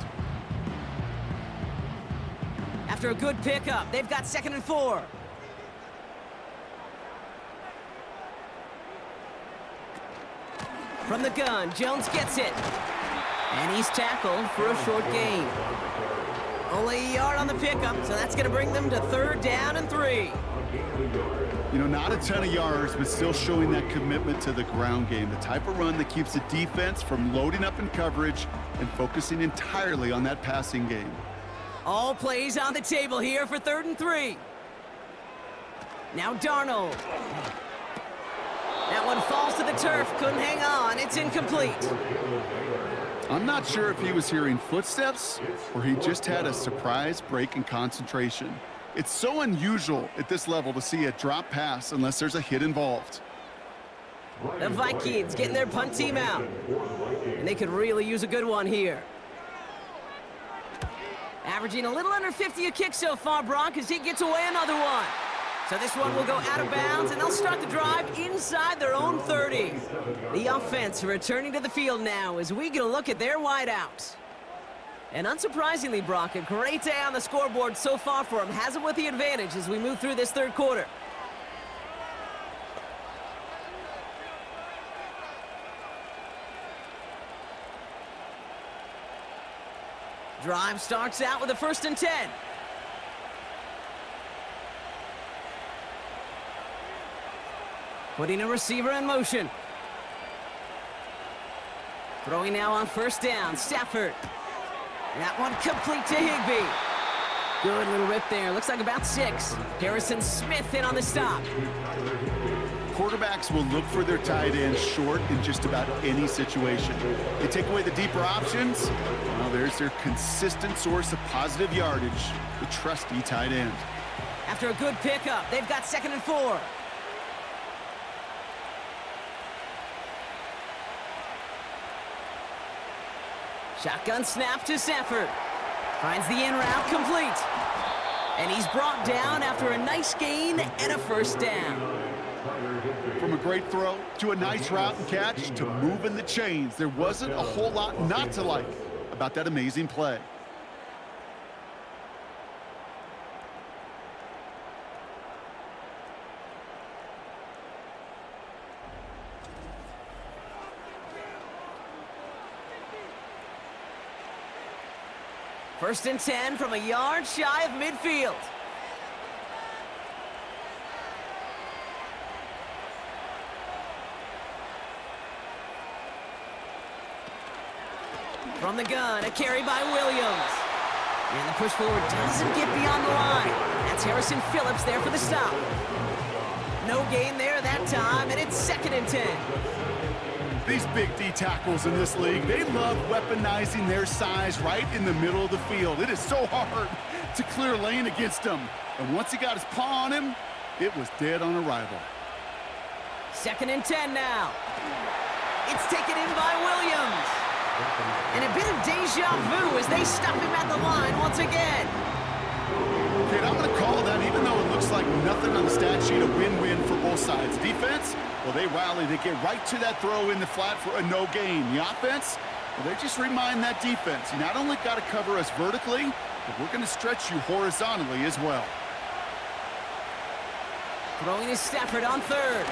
Speaker 2: After a good pickup, they've got 2nd and 4. From the gun, Jones gets it. And he's tackled for a short gain. Only a yard on the pickup, so that's going to bring them to 3rd down and 3.
Speaker 3: You know, not a ton of yards, but still showing that commitment to the ground game. The type of run that keeps the defense from loading up in coverage and focusing entirely on that passing game.
Speaker 2: All plays on the table here for 3rd and 3. Now Darnold. That one falls to the turf. Couldn't hang on. It's incomplete.
Speaker 3: I'm not sure if he was hearing footsteps or he just had a surprise break in concentration. It's so unusual at this level to see a drop pass unless there's a hit involved.
Speaker 2: The Vikings getting their punt team out. And they could really use a good one here. Averaging a little under 50 a kick so far, Brock, as he gets away another one. So this one will go out of bounds, and they'll start the drive inside their own 30. The offense returning to the field now as we get a look at their wideouts. And unsurprisingly, Brock, a great day on the scoreboard so far for him. Has him with the advantage as we move through this 3rd quarter. Drive starts out with a 1st and 10. Putting a receiver in motion. Throwing now on 1st down, Stafford. That one complete to Higbee. Good little rip there, looks like about 6. Harrison Smith in on the stop.
Speaker 3: Quarterbacks will look for their tight end short in just about any situation. They take away the deeper options. Well, there's their consistent source of positive yardage, the trusty tight end.
Speaker 2: After a good pickup, they've got 2nd and 4. Shotgun snap to Stafford. Finds the in route complete. And he's brought down after a nice gain and a 1st down.
Speaker 3: From a great throw to a nice route and catch to moving the chains, there wasn't a whole lot not to like about that amazing play.
Speaker 2: First and 10 from a yard shy of midfield. From the gun, a carry by Williams. And the push forward doesn't get beyond the line. That's Harrison Phillips there for the stop. No gain there that time, and it's 2nd and 10.
Speaker 3: These big D tackles in this league, they love weaponizing their size right in the middle of the field. It is so hard to clear lane against him. And once he got his paw on him, it was dead on arrival.
Speaker 2: 2nd and 10 now. It's taken in by Williams. And a bit of deja vu as they stop him at the line once again.
Speaker 3: Okay, I'm going to call that, even though it looks like nothing on the stat sheet, a win-win for both sides. Defense, well, they rally. They get right to that throw in the flat for a no gain. The offense, well, they just remind that defense, you not only got to cover us vertically, but we're going to stretch you horizontally as well.
Speaker 2: Throwing is Stafford on 3rd.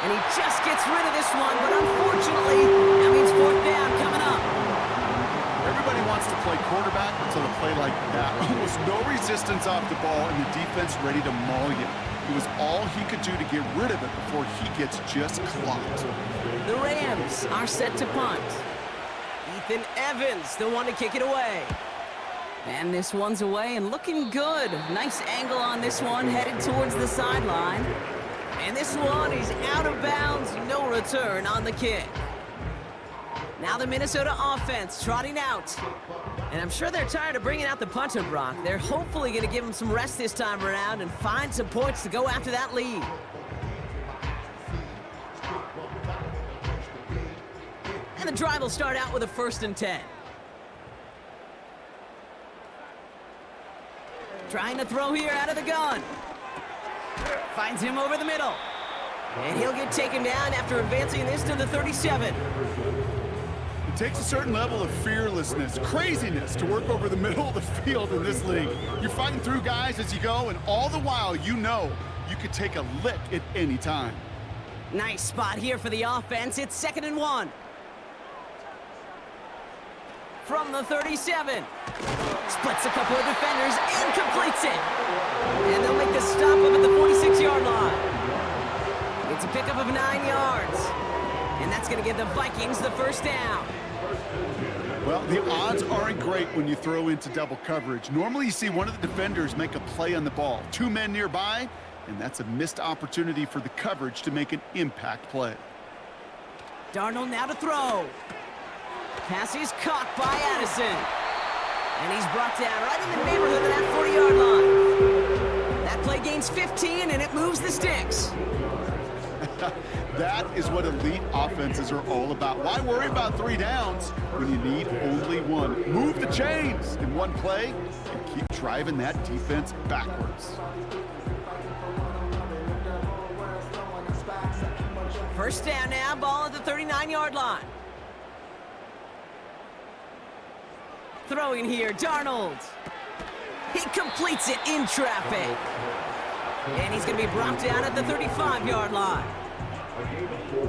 Speaker 2: And he just gets rid of this one, but unfortunately, that means 4th down coming up.
Speaker 3: Everybody wants to play quarterback until a play like that. Almost no resistance off the ball and the defense ready to maul you. It was all he could do to get rid of it before he gets just clocked.
Speaker 2: The Rams are set to punt. Ethan Evans, the one to kick it away. And this one's away and looking good. Nice angle on this one, headed towards the sideline. And this one is out of bounds, no return on the kick. Now the Minnesota offense trotting out. And I'm sure they're tired of bringing out the punter, Brock. They're hopefully going to give him some rest this time around and find some points to go after that lead. And the drive will start out with a 1st and 10. Trying to throw here out of the gun. Finds him over the middle. And he'll get taken down after advancing this to the 37.
Speaker 3: It takes a certain level of fearlessness, craziness to work over the middle of the field in this league. You're fighting through guys as you go, and all the while you know you could take a lick at any time.
Speaker 2: Nice spot here for the offense. It's 2nd and 1. from the 37. Splits a couple of defenders and completes it. And they'll make the stop up at the 46-yard line. It's a pickup of 9 yards. And that's going to give the Vikings the first down.
Speaker 3: Well, the odds aren't great when you throw into double coverage. Normally you see one of the defenders make a play on the ball. 2 men nearby, and that's a missed opportunity for the coverage to make an impact play.
Speaker 2: Darnold now to throw. Pass is caught by Addison. And he's brought down right in the neighborhood of that 40-yard line. That play gains 15, and it moves the sticks.
Speaker 3: That is what elite offenses are all about. Why worry about 3 downs when you need only 1? Move the chains in one play and keep driving that defense backwards.
Speaker 2: First down now, ball at the 39-yard line. Throwing here, Darnold. He completes it in traffic. And he's going to be brought down at the 35-yard line.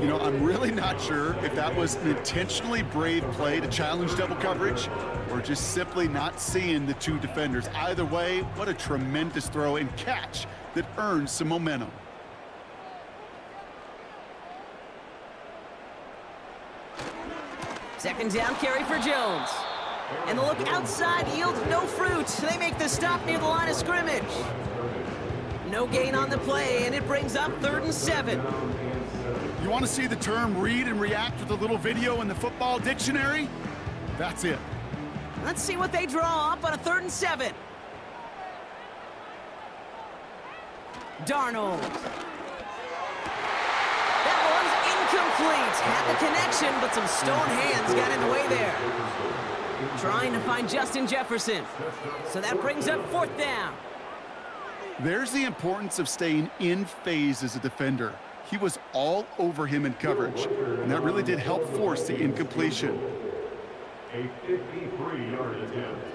Speaker 3: You know, I'm really not sure if that was an intentionally brave play to challenge double coverage or just simply not seeing the 2 defenders. Either way, what a tremendous throw and catch that earns some momentum.
Speaker 2: Second down carry for Jones. And the look outside yields no fruit. They make the stop near the line of scrimmage. No gain on the play, and it brings up 3rd and 7.
Speaker 3: You want to see the term read and react with a little video in the football dictionary? That's it.
Speaker 2: Let's see what they draw up on a 3rd and 7. Darnold. That one's incomplete. Had the connection, but some stone hands got in the way there. Trying to find Justin Jefferson. So that brings up 4th down.
Speaker 3: There's the importance of staying in phase as a defender. He was all over him in coverage, and that really did help force the incompletion.
Speaker 4: A 53-yard attempt.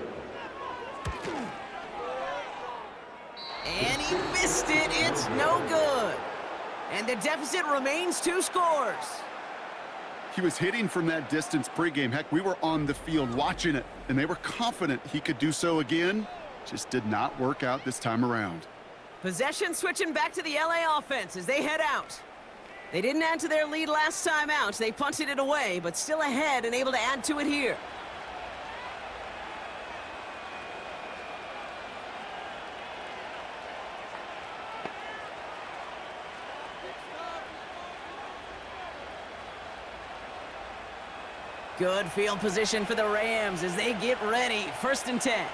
Speaker 2: And he missed it. It's no good. And the deficit remains 2 scores.
Speaker 3: He was hitting from that distance pregame. Heck, we were on the field watching it, and they were confident he could do so again. Just did not work out this time around.
Speaker 2: Possession switching back to the LA offense as they head out. They didn't add to their lead last time out. They punted it away, but still ahead and able to add to it here. Good field position for the Rams as they get ready. 1st and 10.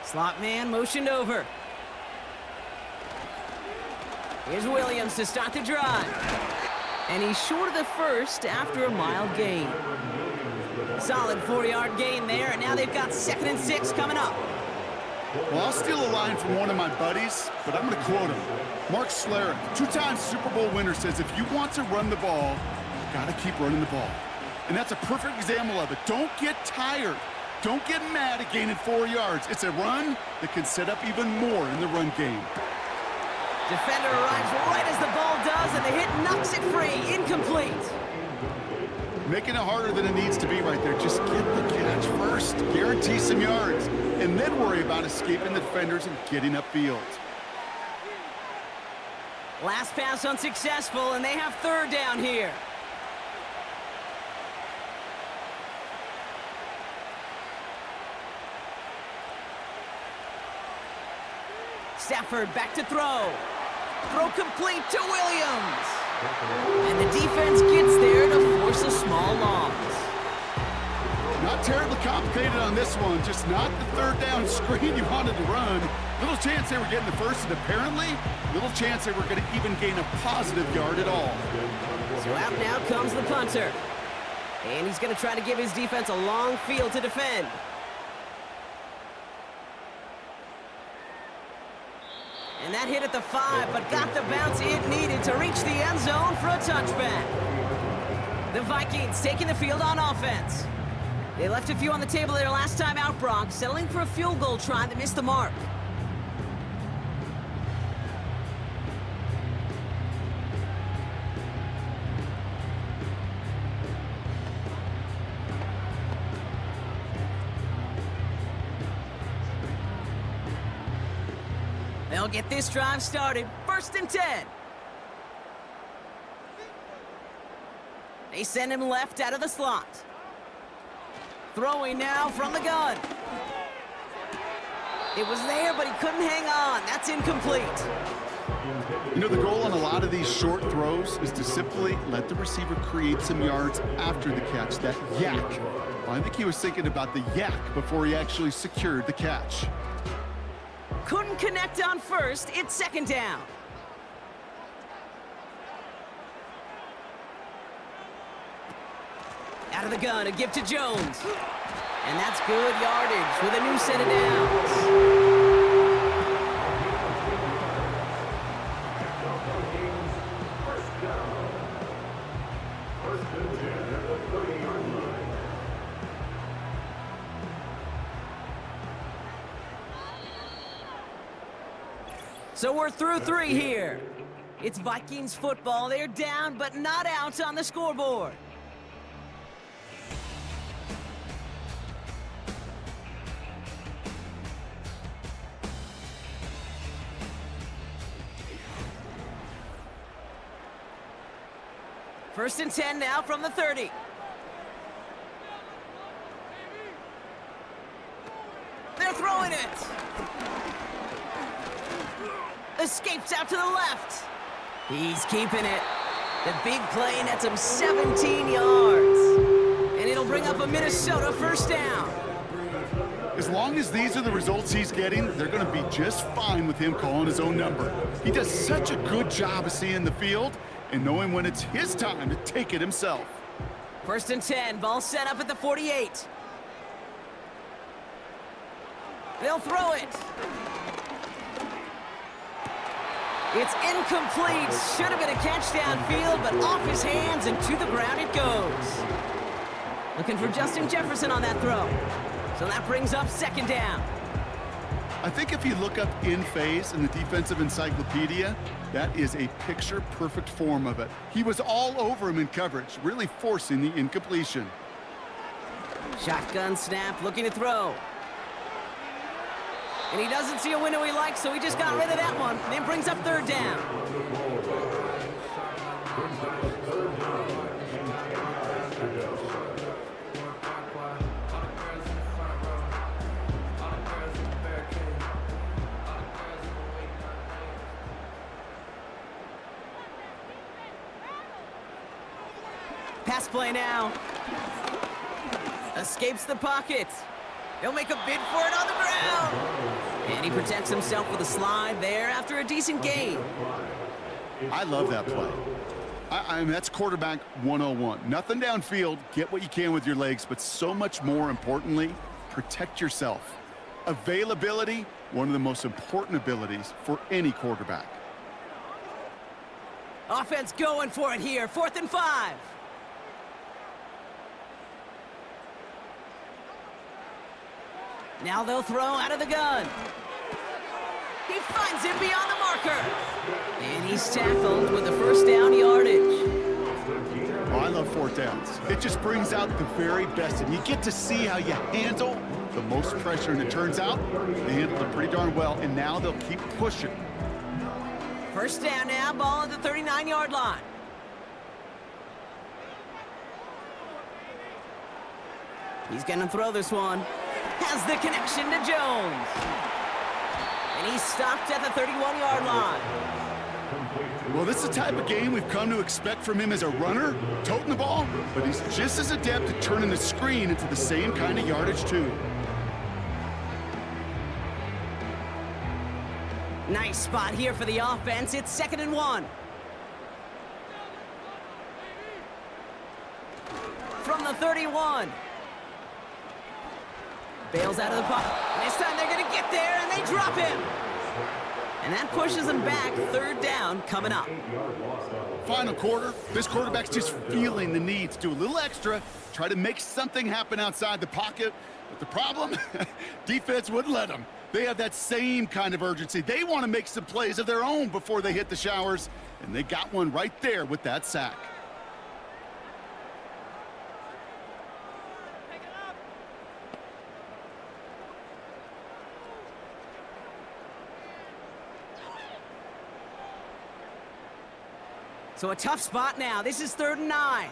Speaker 2: Slot man motioned over. Here's Williams to start the drive. And he's short of the first after a mild gain. Solid 4-yard gain there, and now they've got 2nd and 6 coming up.
Speaker 3: Well, I'll steal a line from one of my buddies, but I'm going to quote him. Mark Schlereth, 2-time Super Bowl winner, says if you want to run the ball, you've got to keep running the ball. And that's a perfect example of it. Don't get tired. Don't get mad at gaining 4 yards. It's a run that can set up even more in the run game.
Speaker 2: Defender arrives right as the ball does, and the hit knocks it free. Incomplete.
Speaker 3: Making it harder than it needs to be right there. Just get the catch first. Guarantee some yards. And then worry about escaping the defenders and getting upfield.
Speaker 2: Last pass unsuccessful, and they have 3rd down here. Stafford back to throw. Throw complete to Williams. And the defense gets there to force a small loss.
Speaker 3: Not terribly complicated on this one. Just not the 3rd down screen you wanted to run. Little chance they were getting the first, and apparently little chance they were going to even gain a positive yard at all.
Speaker 2: So out now comes the punter. And he's going to try to give his defense a long field to defend. And that hit at the 5, but got the bounce it needed to reach the end zone for a touchback. The Vikings taking the field on offense. They left a few on the table their last time out, Brock, settling for a field goal try that missed the mark. They'll get this drive started. 1st and 10. They send him left out of the slot. Throwing now from the gun. It was there, but he couldn't hang on. That's incomplete.
Speaker 3: You know, the goal on a lot of these short throws is to simply let the receiver create some yards after the catch, that yak. Well, I think he was thinking about the yak before he actually secured the catch.
Speaker 2: Couldn't connect on 1st. It's 2nd down. Out of the gun, a give to Jones. And that's good yardage with a new set of downs. So we're through 3 here. It's Vikings football. They're down, but not out on the scoreboard. First and 10 now from the 30. They're throwing it. Escapes out to the left. He's keeping it. The big play nets him 17 yards. And it'll bring up a Minnesota 1st down.
Speaker 3: As long as these are the results he's getting, they're going to be just fine with him calling his own number. He does such a good job of seeing the field and knowing when it's his time to take it himself.
Speaker 2: 1st and 10, ball set up at the 48. They'll throw it. It's incomplete. Should have been a catch downfield, but off his hands and to the ground it goes. Looking for Justin Jefferson on that throw. So that brings up 2nd down.
Speaker 3: I think if you look up in phase in the defensive encyclopedia, that is a picture-perfect form of it. He was all over him in coverage, really forcing the incompletion.
Speaker 2: Shotgun snap, looking to throw. And he doesn't see a window he likes, so he just got rid of that one. Then brings up 3rd down. Pass play now. Escapes the pocket. He'll make a bid for it on the ground. And he protects himself with a slide there after a decent gain.
Speaker 3: I love that play. I mean, that's quarterback 101. Nothing downfield, get what you can with your legs, but so much more importantly, protect yourself. Availability, one of the most important abilities for any quarterback.
Speaker 2: Offense going for it here, 4th and 5. Now they'll throw out of the gun. He finds him beyond the marker. And he's tackled with the 1st down yardage.
Speaker 3: Oh, I love 4th downs. It just brings out the very best, and you get to see how you handle the most pressure, and it turns out they handled it pretty darn well, and now they'll keep pushing.
Speaker 2: 1st down now, ball at the 39-yard line. He's gonna throw this one. Has the connection to Jones. And he's stopped at the 31-yard line.
Speaker 3: Well, this is the type of game we've come to expect from him as a runner, toting the ball, but he's just as adept at turning the screen into the same kind of yardage, too.
Speaker 2: Nice spot here for the offense. It's 2nd and 1. From the 31. Bails out of the pocket. And this time they're going to get there, and they drop him. And that pushes them back. 3rd down coming up.
Speaker 3: Final quarter, this quarterback's just feeling the need to do a little extra, try to make something happen outside the pocket. But the problem, defense wouldn't let them. They have that same kind of urgency. They want to make some plays of their own before they hit the showers, and they got one right there with that sack.
Speaker 2: So a tough spot now. This is 3rd and 9.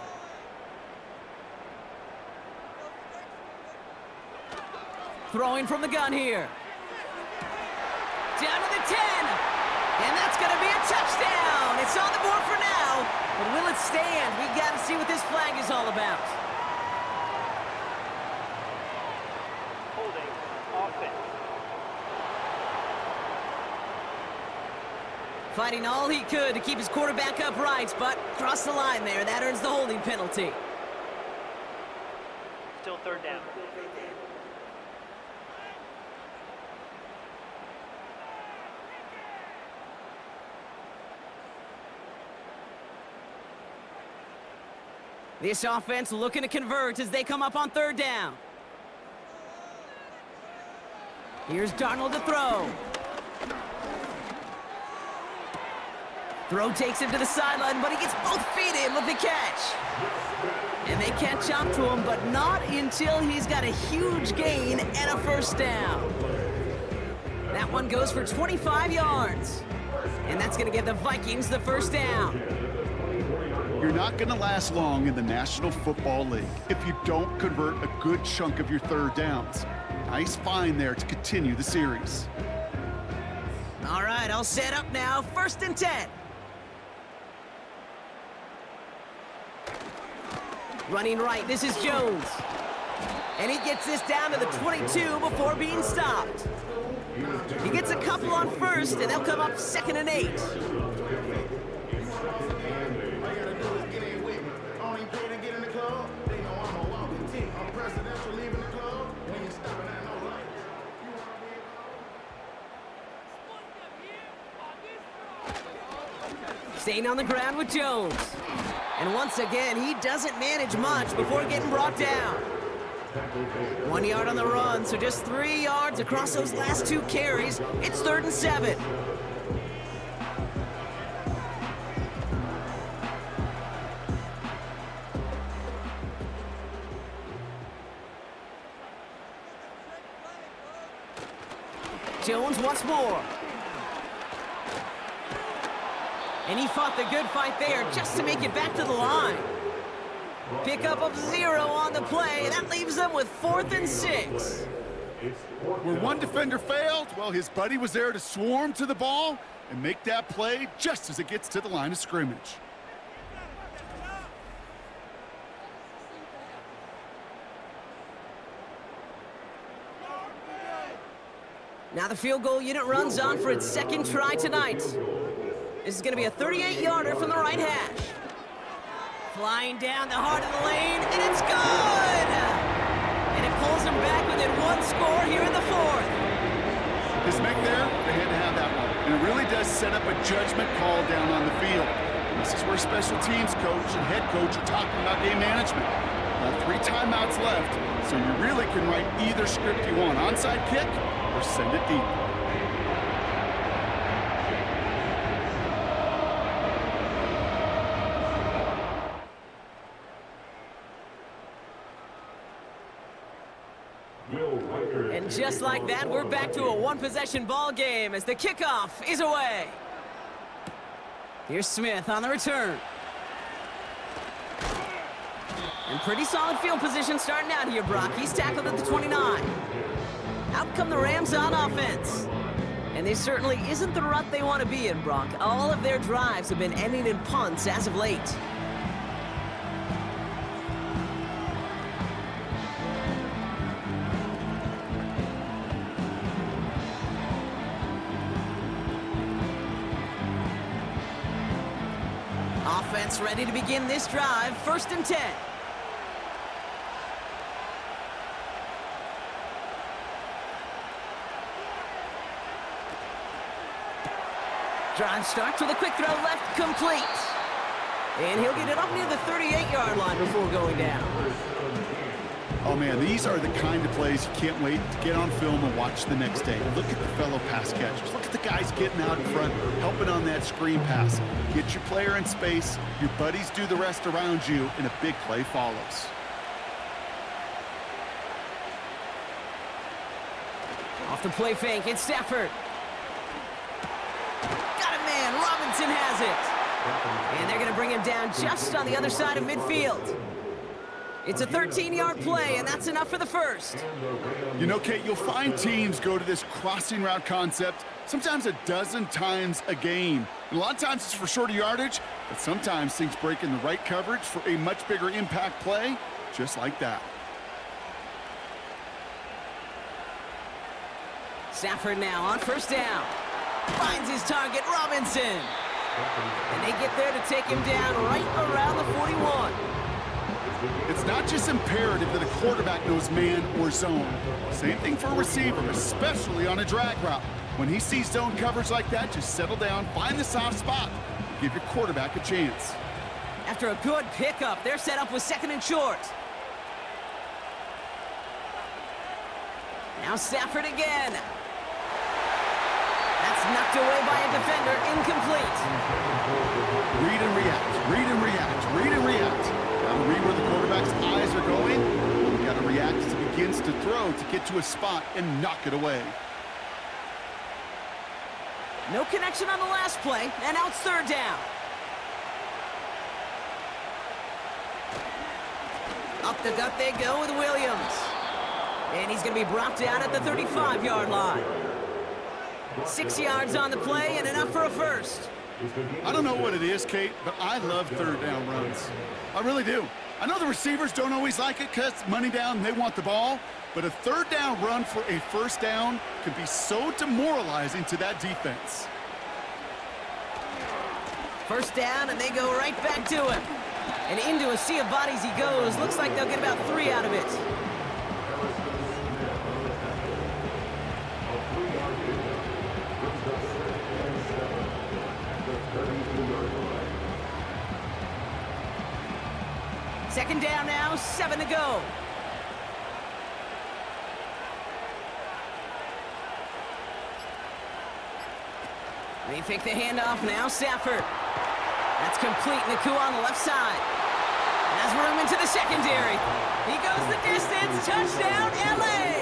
Speaker 2: Throwing from the gun here. Down to the 10. And that's going to be a touchdown. It's on the board for now. But will it stand? We got to see what this flag is all about.
Speaker 6: Holding offense.
Speaker 2: Fighting all he could to keep his quarterback upright, but crossed the line there. That earns the holding penalty.
Speaker 6: Still 3rd down.
Speaker 2: This offense looking to convert as they come up on 3rd down. Here's Darnold to throw. Throw takes him to the sideline, but he gets both feet in with the catch. And they catch up to him, but not until he's got a huge gain and a 1st down. That one goes for 25 yards. And that's going to give the Vikings the 1st down.
Speaker 3: You're not going to last long in the National Football League if you don't convert a good chunk of your 3rd downs. Nice find there to continue the series.
Speaker 2: All right, all set up now. 1st and 10. Running right, this is Jones. And he gets this down to the 22 before being stopped. He gets a couple on 1st, and they'll come up 2nd and 8. Staying on the ground with Jones. And once again, he doesn't manage much before getting brought down. 1 yard on the run, so just 3 yards across those last 2 carries. It's 3rd and 7. Jones once more. And he fought the good fight there just to make it back to the line. Pickup of 0 on the play. That leaves them with 4th and 6.
Speaker 3: Where one defender failed, well, his buddy was there to swarm to the ball and make that play just as it gets to the line of scrimmage.
Speaker 2: Now the field goal unit runs on for its 2nd try tonight. This is going to be a 38-yarder from the right hash. Flying down the heart of the lane, and it's good! And it pulls them back within 1 score here in the 4th.
Speaker 3: His make there, they had to have that one. And it really does set up a judgment call down on the field. And this is where special teams coach and head coach are talking about game management. 3 timeouts left, so you really can write either script you want. Onside kick or send it deep.
Speaker 2: And just like that, we're back to a 1-possession ball game as the kickoff is away. Here's Smith on the return. And pretty solid field position starting out here, Brock. He's tackled at the 29. Out come the Rams on offense. And this certainly isn't the rut they want to be in, Brock. All of their drives have been ending in punts as of late. Offense ready to begin this drive. 1st and 10. Drive starts with a quick throw left, complete. And he'll get it up near the 38-yard line before going down.
Speaker 3: Oh, man, these are the kind of plays you can't wait to get on film and watch the next day. Look at the fellow pass catchers. Look at the guys getting out in front, helping on that screen pass. Get your player in space, your buddies do the rest around you, and a big play follows.
Speaker 2: Off the play fake, it's Stafford. Got it, man. Robinson has it. And they're going to bring him down just on the other side of midfield. It's a 13-yard play, and that's enough for the first.
Speaker 3: You know, Kate, you'll find teams go to this crossing route concept sometimes a dozen times a game. And a lot of times it's for shorter yardage, but sometimes things break in the right coverage for a much bigger impact play, just like that.
Speaker 2: Stafford now on first down. Finds his target, Robinson. And they get there to take him down right around the 41.
Speaker 3: It's not just imperative that a quarterback knows man or zone. Same thing for a receiver, especially on a drag route. When he sees zone coverage like that, just settle down, find the soft spot, give your quarterback a chance.
Speaker 2: After a good pickup, they're set up with second and short. Now Stafford again. That's knocked away by a defender, incomplete.
Speaker 3: Read and react, read and react, read and react. Gotta read where the quarterback's eyes are going. You gotta react as he begins to throw to get to a spot and knock it away.
Speaker 2: No connection on the last play, and now it's third down. Up the gut they go with Williams. And he's going to be brought down at the 35-yard line. 6 yards on the play and enough for a first.
Speaker 3: I don't know what it is, Kate, but I love third down runs. I really do. I know the receivers don't always like it because money down and they want the ball, but a third down run for a first down can be so demoralizing to that defense.
Speaker 2: First down, and they go right back to him. And into a sea of bodies he goes. Looks like they'll get about 3 out of it. Second down now, 7 to go. They fake the handoff now, Stafford. That's complete. Nakua on the left side. Has room into the secondary. He goes the distance. Touchdown, LA!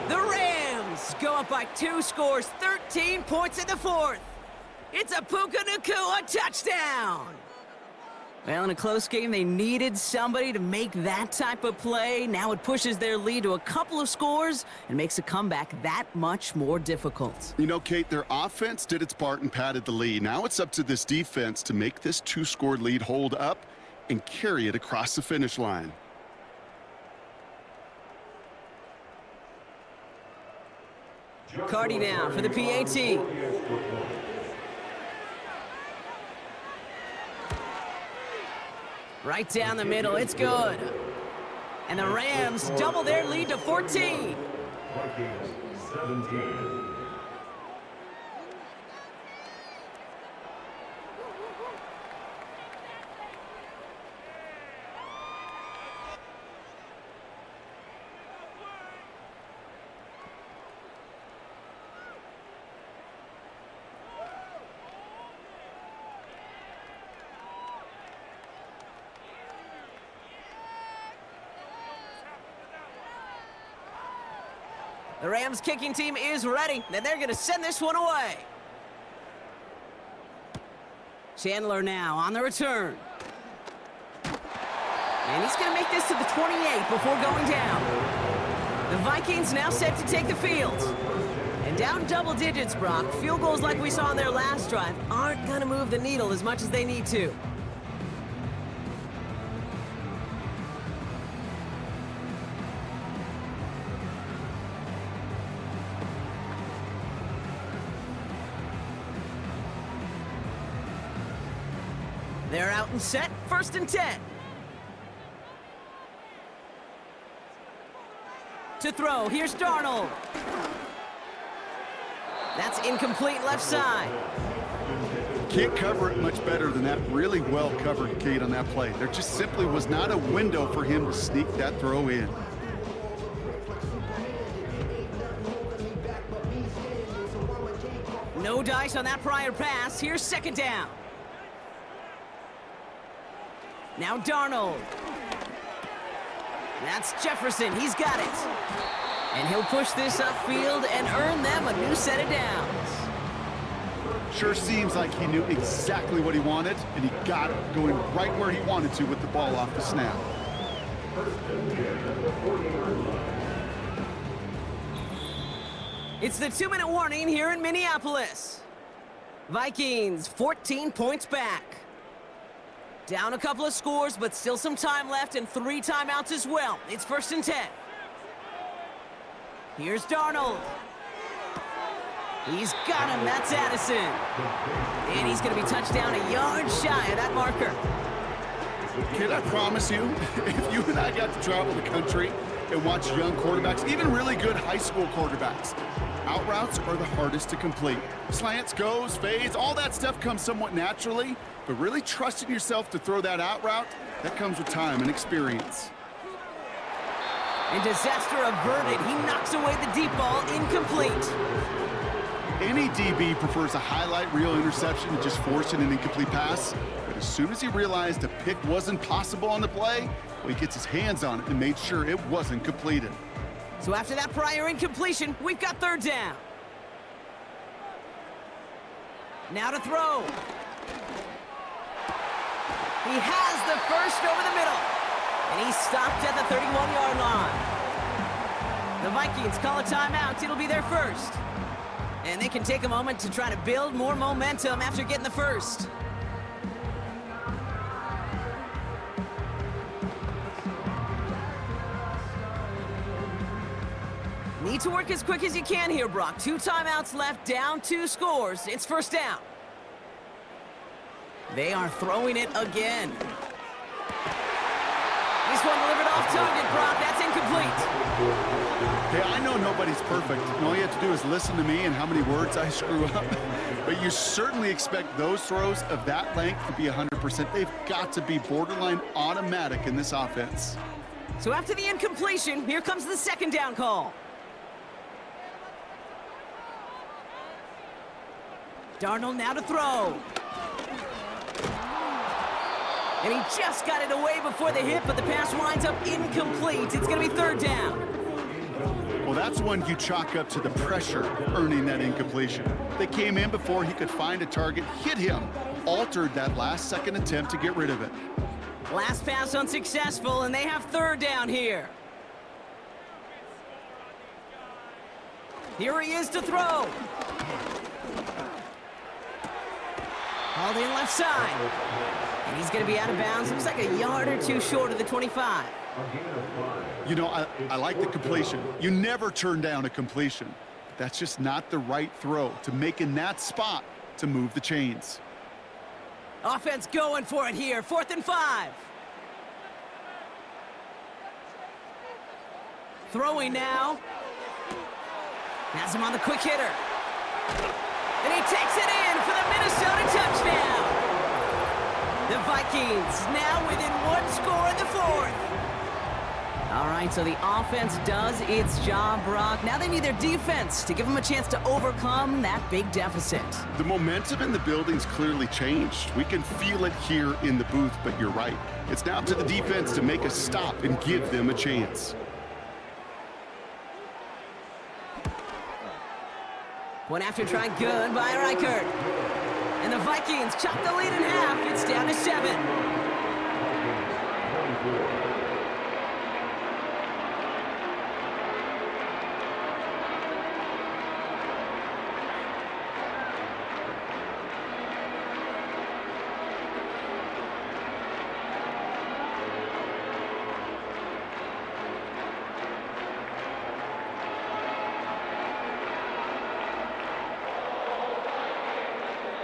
Speaker 2: The Rams go up by 2 scores, 13 points in the fourth. It's a Puka Nakua touchdown. Well, in a close game, they needed somebody to make that type of play. Now it pushes their lead to a couple of scores and makes a comeback that much more difficult.
Speaker 3: You know, Kate, their offense did its part and padded the lead. Now it's up to this defense to make this 2-score lead hold up and carry it across the finish line.
Speaker 2: Cardi now for the PAT. Right down the middle, it's good. And the Rams double their lead to 14.
Speaker 4: Vikings 17.
Speaker 2: The Rams kicking team is ready, and they're going to send this one away. Chandler now on the return. And he's going to make this to the 28 before going down. The Vikings now set to take the field. And down double digits, Brock. Field goals like we saw on their last drive aren't going to move the needle as much as they need to. They're out and set, 1st and 10. To throw, here's Darnold. That's incomplete left side.
Speaker 3: Can't cover it much better than that. Really well covered, Kate, on that play. There just simply was not a window for him to sneak that throw in.
Speaker 2: No dice on that prior pass. Here's 2nd down. Now Darnold. That's Jefferson. He's got it. And he'll push this upfield and earn them a new set of downs.
Speaker 3: Sure seems like he knew exactly what he wanted, and he got it going right where he wanted to with the ball off the snap.
Speaker 2: It's the 2-minute warning here in Minneapolis. Vikings 14 points back. Down a couple of scores, but still some time left and 3 timeouts as well. It's 1st and 10. Here's Darnold. He's got him. That's Addison. And he's going to be touched down a yard shy of that marker.
Speaker 3: Kid, I promise you, if you and I got to travel the country and watch young quarterbacks, even really good high school quarterbacks, out routes are the hardest to complete. Slants, goes, fades, all that stuff comes somewhat naturally, but really trusting yourself to throw that out route, that comes with time and experience.
Speaker 2: And disaster averted. He knocks away the deep ball, incomplete.
Speaker 3: Any DB prefers a highlight reel interception to just forcing an incomplete pass. But as soon as he realized a pick wasn't possible on the play, well, he gets his hands on it and made sure it wasn't completed.
Speaker 2: So after that prior incompletion, we've got 3rd down. Now to throw. He has the first over the middle. And he's stopped at the 31-yard line. The Vikings call a timeout. It'll be their first. And they can take a moment to try to build more momentum after getting the first. Need to work as quick as you can here, Brock. 2 timeouts left, down 2 scores. It's 1st down. They are throwing it again. This one delivered off target, Brock. That's incomplete.
Speaker 3: Hey, I know nobody's perfect, and all you have to do is listen to me and how many words I screw up. But you certainly expect those throws of that length to be 100%. They've got to be borderline automatic in this offense.
Speaker 2: So after the incompletion, here comes the 2nd down call. Darnold now to throw. And he just got it away before the hit, but the pass winds up incomplete. It's going to be 3rd down.
Speaker 3: Well, that's one you chalk up to the pressure earning that incompletion. They came in before he could find a target, hit him, altered that last-second attempt to get rid of it.
Speaker 2: Last pass unsuccessful, and they have 3rd down here. Here he is to throw. Hauled in left side. And he's going to be out of bounds. Looks like a yard or 2 short of the 25.
Speaker 3: You know, I like the completion. You never turn down a completion. That's just not the right throw to make in that spot to move the chains.
Speaker 2: Offense going for it here. 4th and 5. Throwing now. Has him on the quick hitter. And he takes it in for the Minnesota touchdown. The Vikings now within 1 score in the 4th. All right, so the offense does its job, Brock. Now they need their defense to give them a chance to overcome that big deficit.
Speaker 3: The momentum in the building's clearly changed. We can feel it here in the booth, but you're right. It's now up to the defense to make a stop and give them a chance.
Speaker 2: One after try good by Reichert. And the Vikings chop the lead in half. It's down to 7.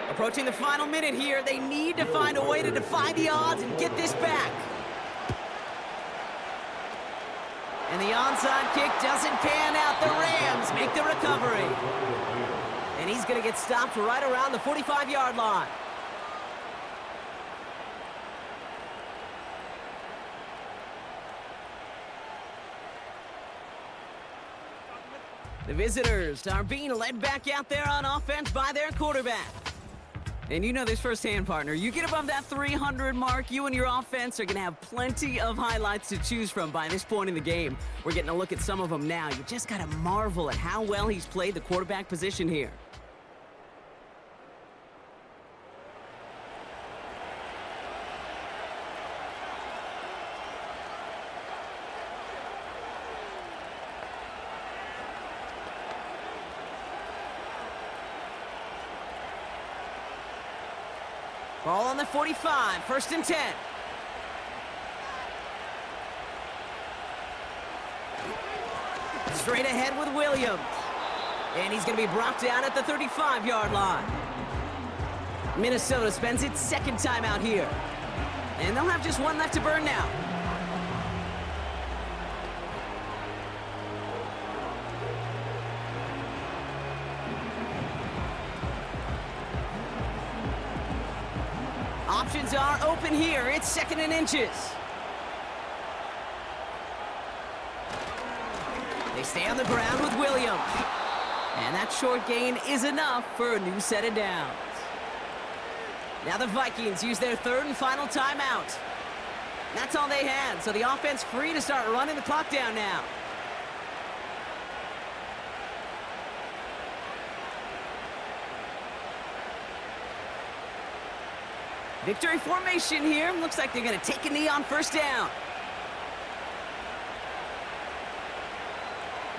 Speaker 2: Approaching the final minute here, they need to find a way to defy the odds and get this back. And the onside kick doesn't pan out. The Rams make the recovery. And he's going to get stopped right around the 45-yard line. The visitors are being led back out there on offense by their quarterback. And you know this firsthand, partner. You get above that 300 mark, you and your offense are going to have plenty of highlights to choose from by this point in the game. We're getting a look at some of them now. You just got to marvel at how well he's played the quarterback position here. Ball on the 45, 1st and 10. Straight ahead with Williams. And he's going to be brought down at the 35-yard line. Minnesota spends its 2nd time out here. And they'll have just one left to burn now. Options are open here. It's 2nd and inches. They stay on the ground with Williams. And that short gain is enough for a new set of downs. Now the Vikings use their 3rd and final timeout. That's all they had, so the offense free to start running the clock down now. Victory formation here. Looks like they're going to take a knee on 1st down.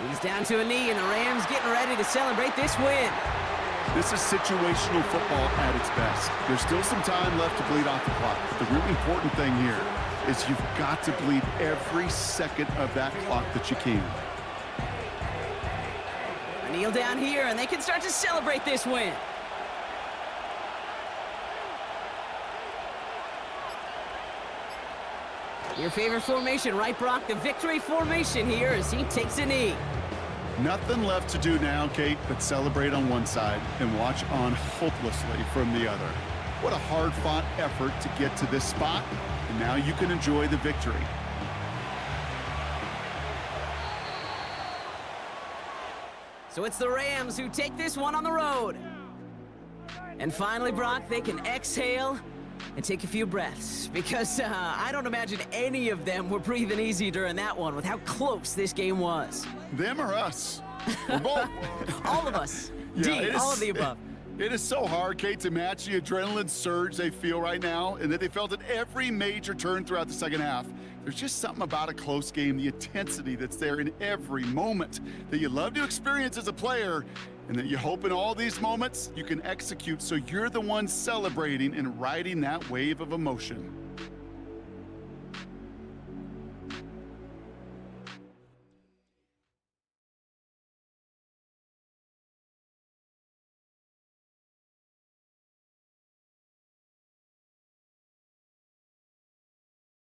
Speaker 2: He's down to a knee, and the Rams getting ready to celebrate this win.
Speaker 3: This is situational football at its best. There's still some time left to bleed off the clock. The really important thing here is you've got to bleed every second of that clock that you can.
Speaker 2: A kneel down here, and they can start to celebrate this win. Your favorite formation, right, Brock? The victory formation here as he takes a knee.
Speaker 3: Nothing left to do now, Kate, but celebrate on one side and watch on hopelessly from the other. What a hard-fought effort to get to this spot, and now you can enjoy the victory.
Speaker 2: So it's the Rams who take this one on the road. And finally, Brock, they can exhale and take a few breaths, because I don't imagine any of them were breathing easy during that one with how close this game was.
Speaker 3: Them or us? We're both.
Speaker 2: All of us.
Speaker 3: Yeah,
Speaker 2: D, all of the above.
Speaker 3: It is so hard, Kate, to match the adrenaline surge they feel right now and that they felt at every major turn throughout the 2nd half. There's just something about a close game, the intensity that's there in every moment that you love to experience as a player, and that you hope in all these moments you can execute so you're the one celebrating and riding that wave of emotion.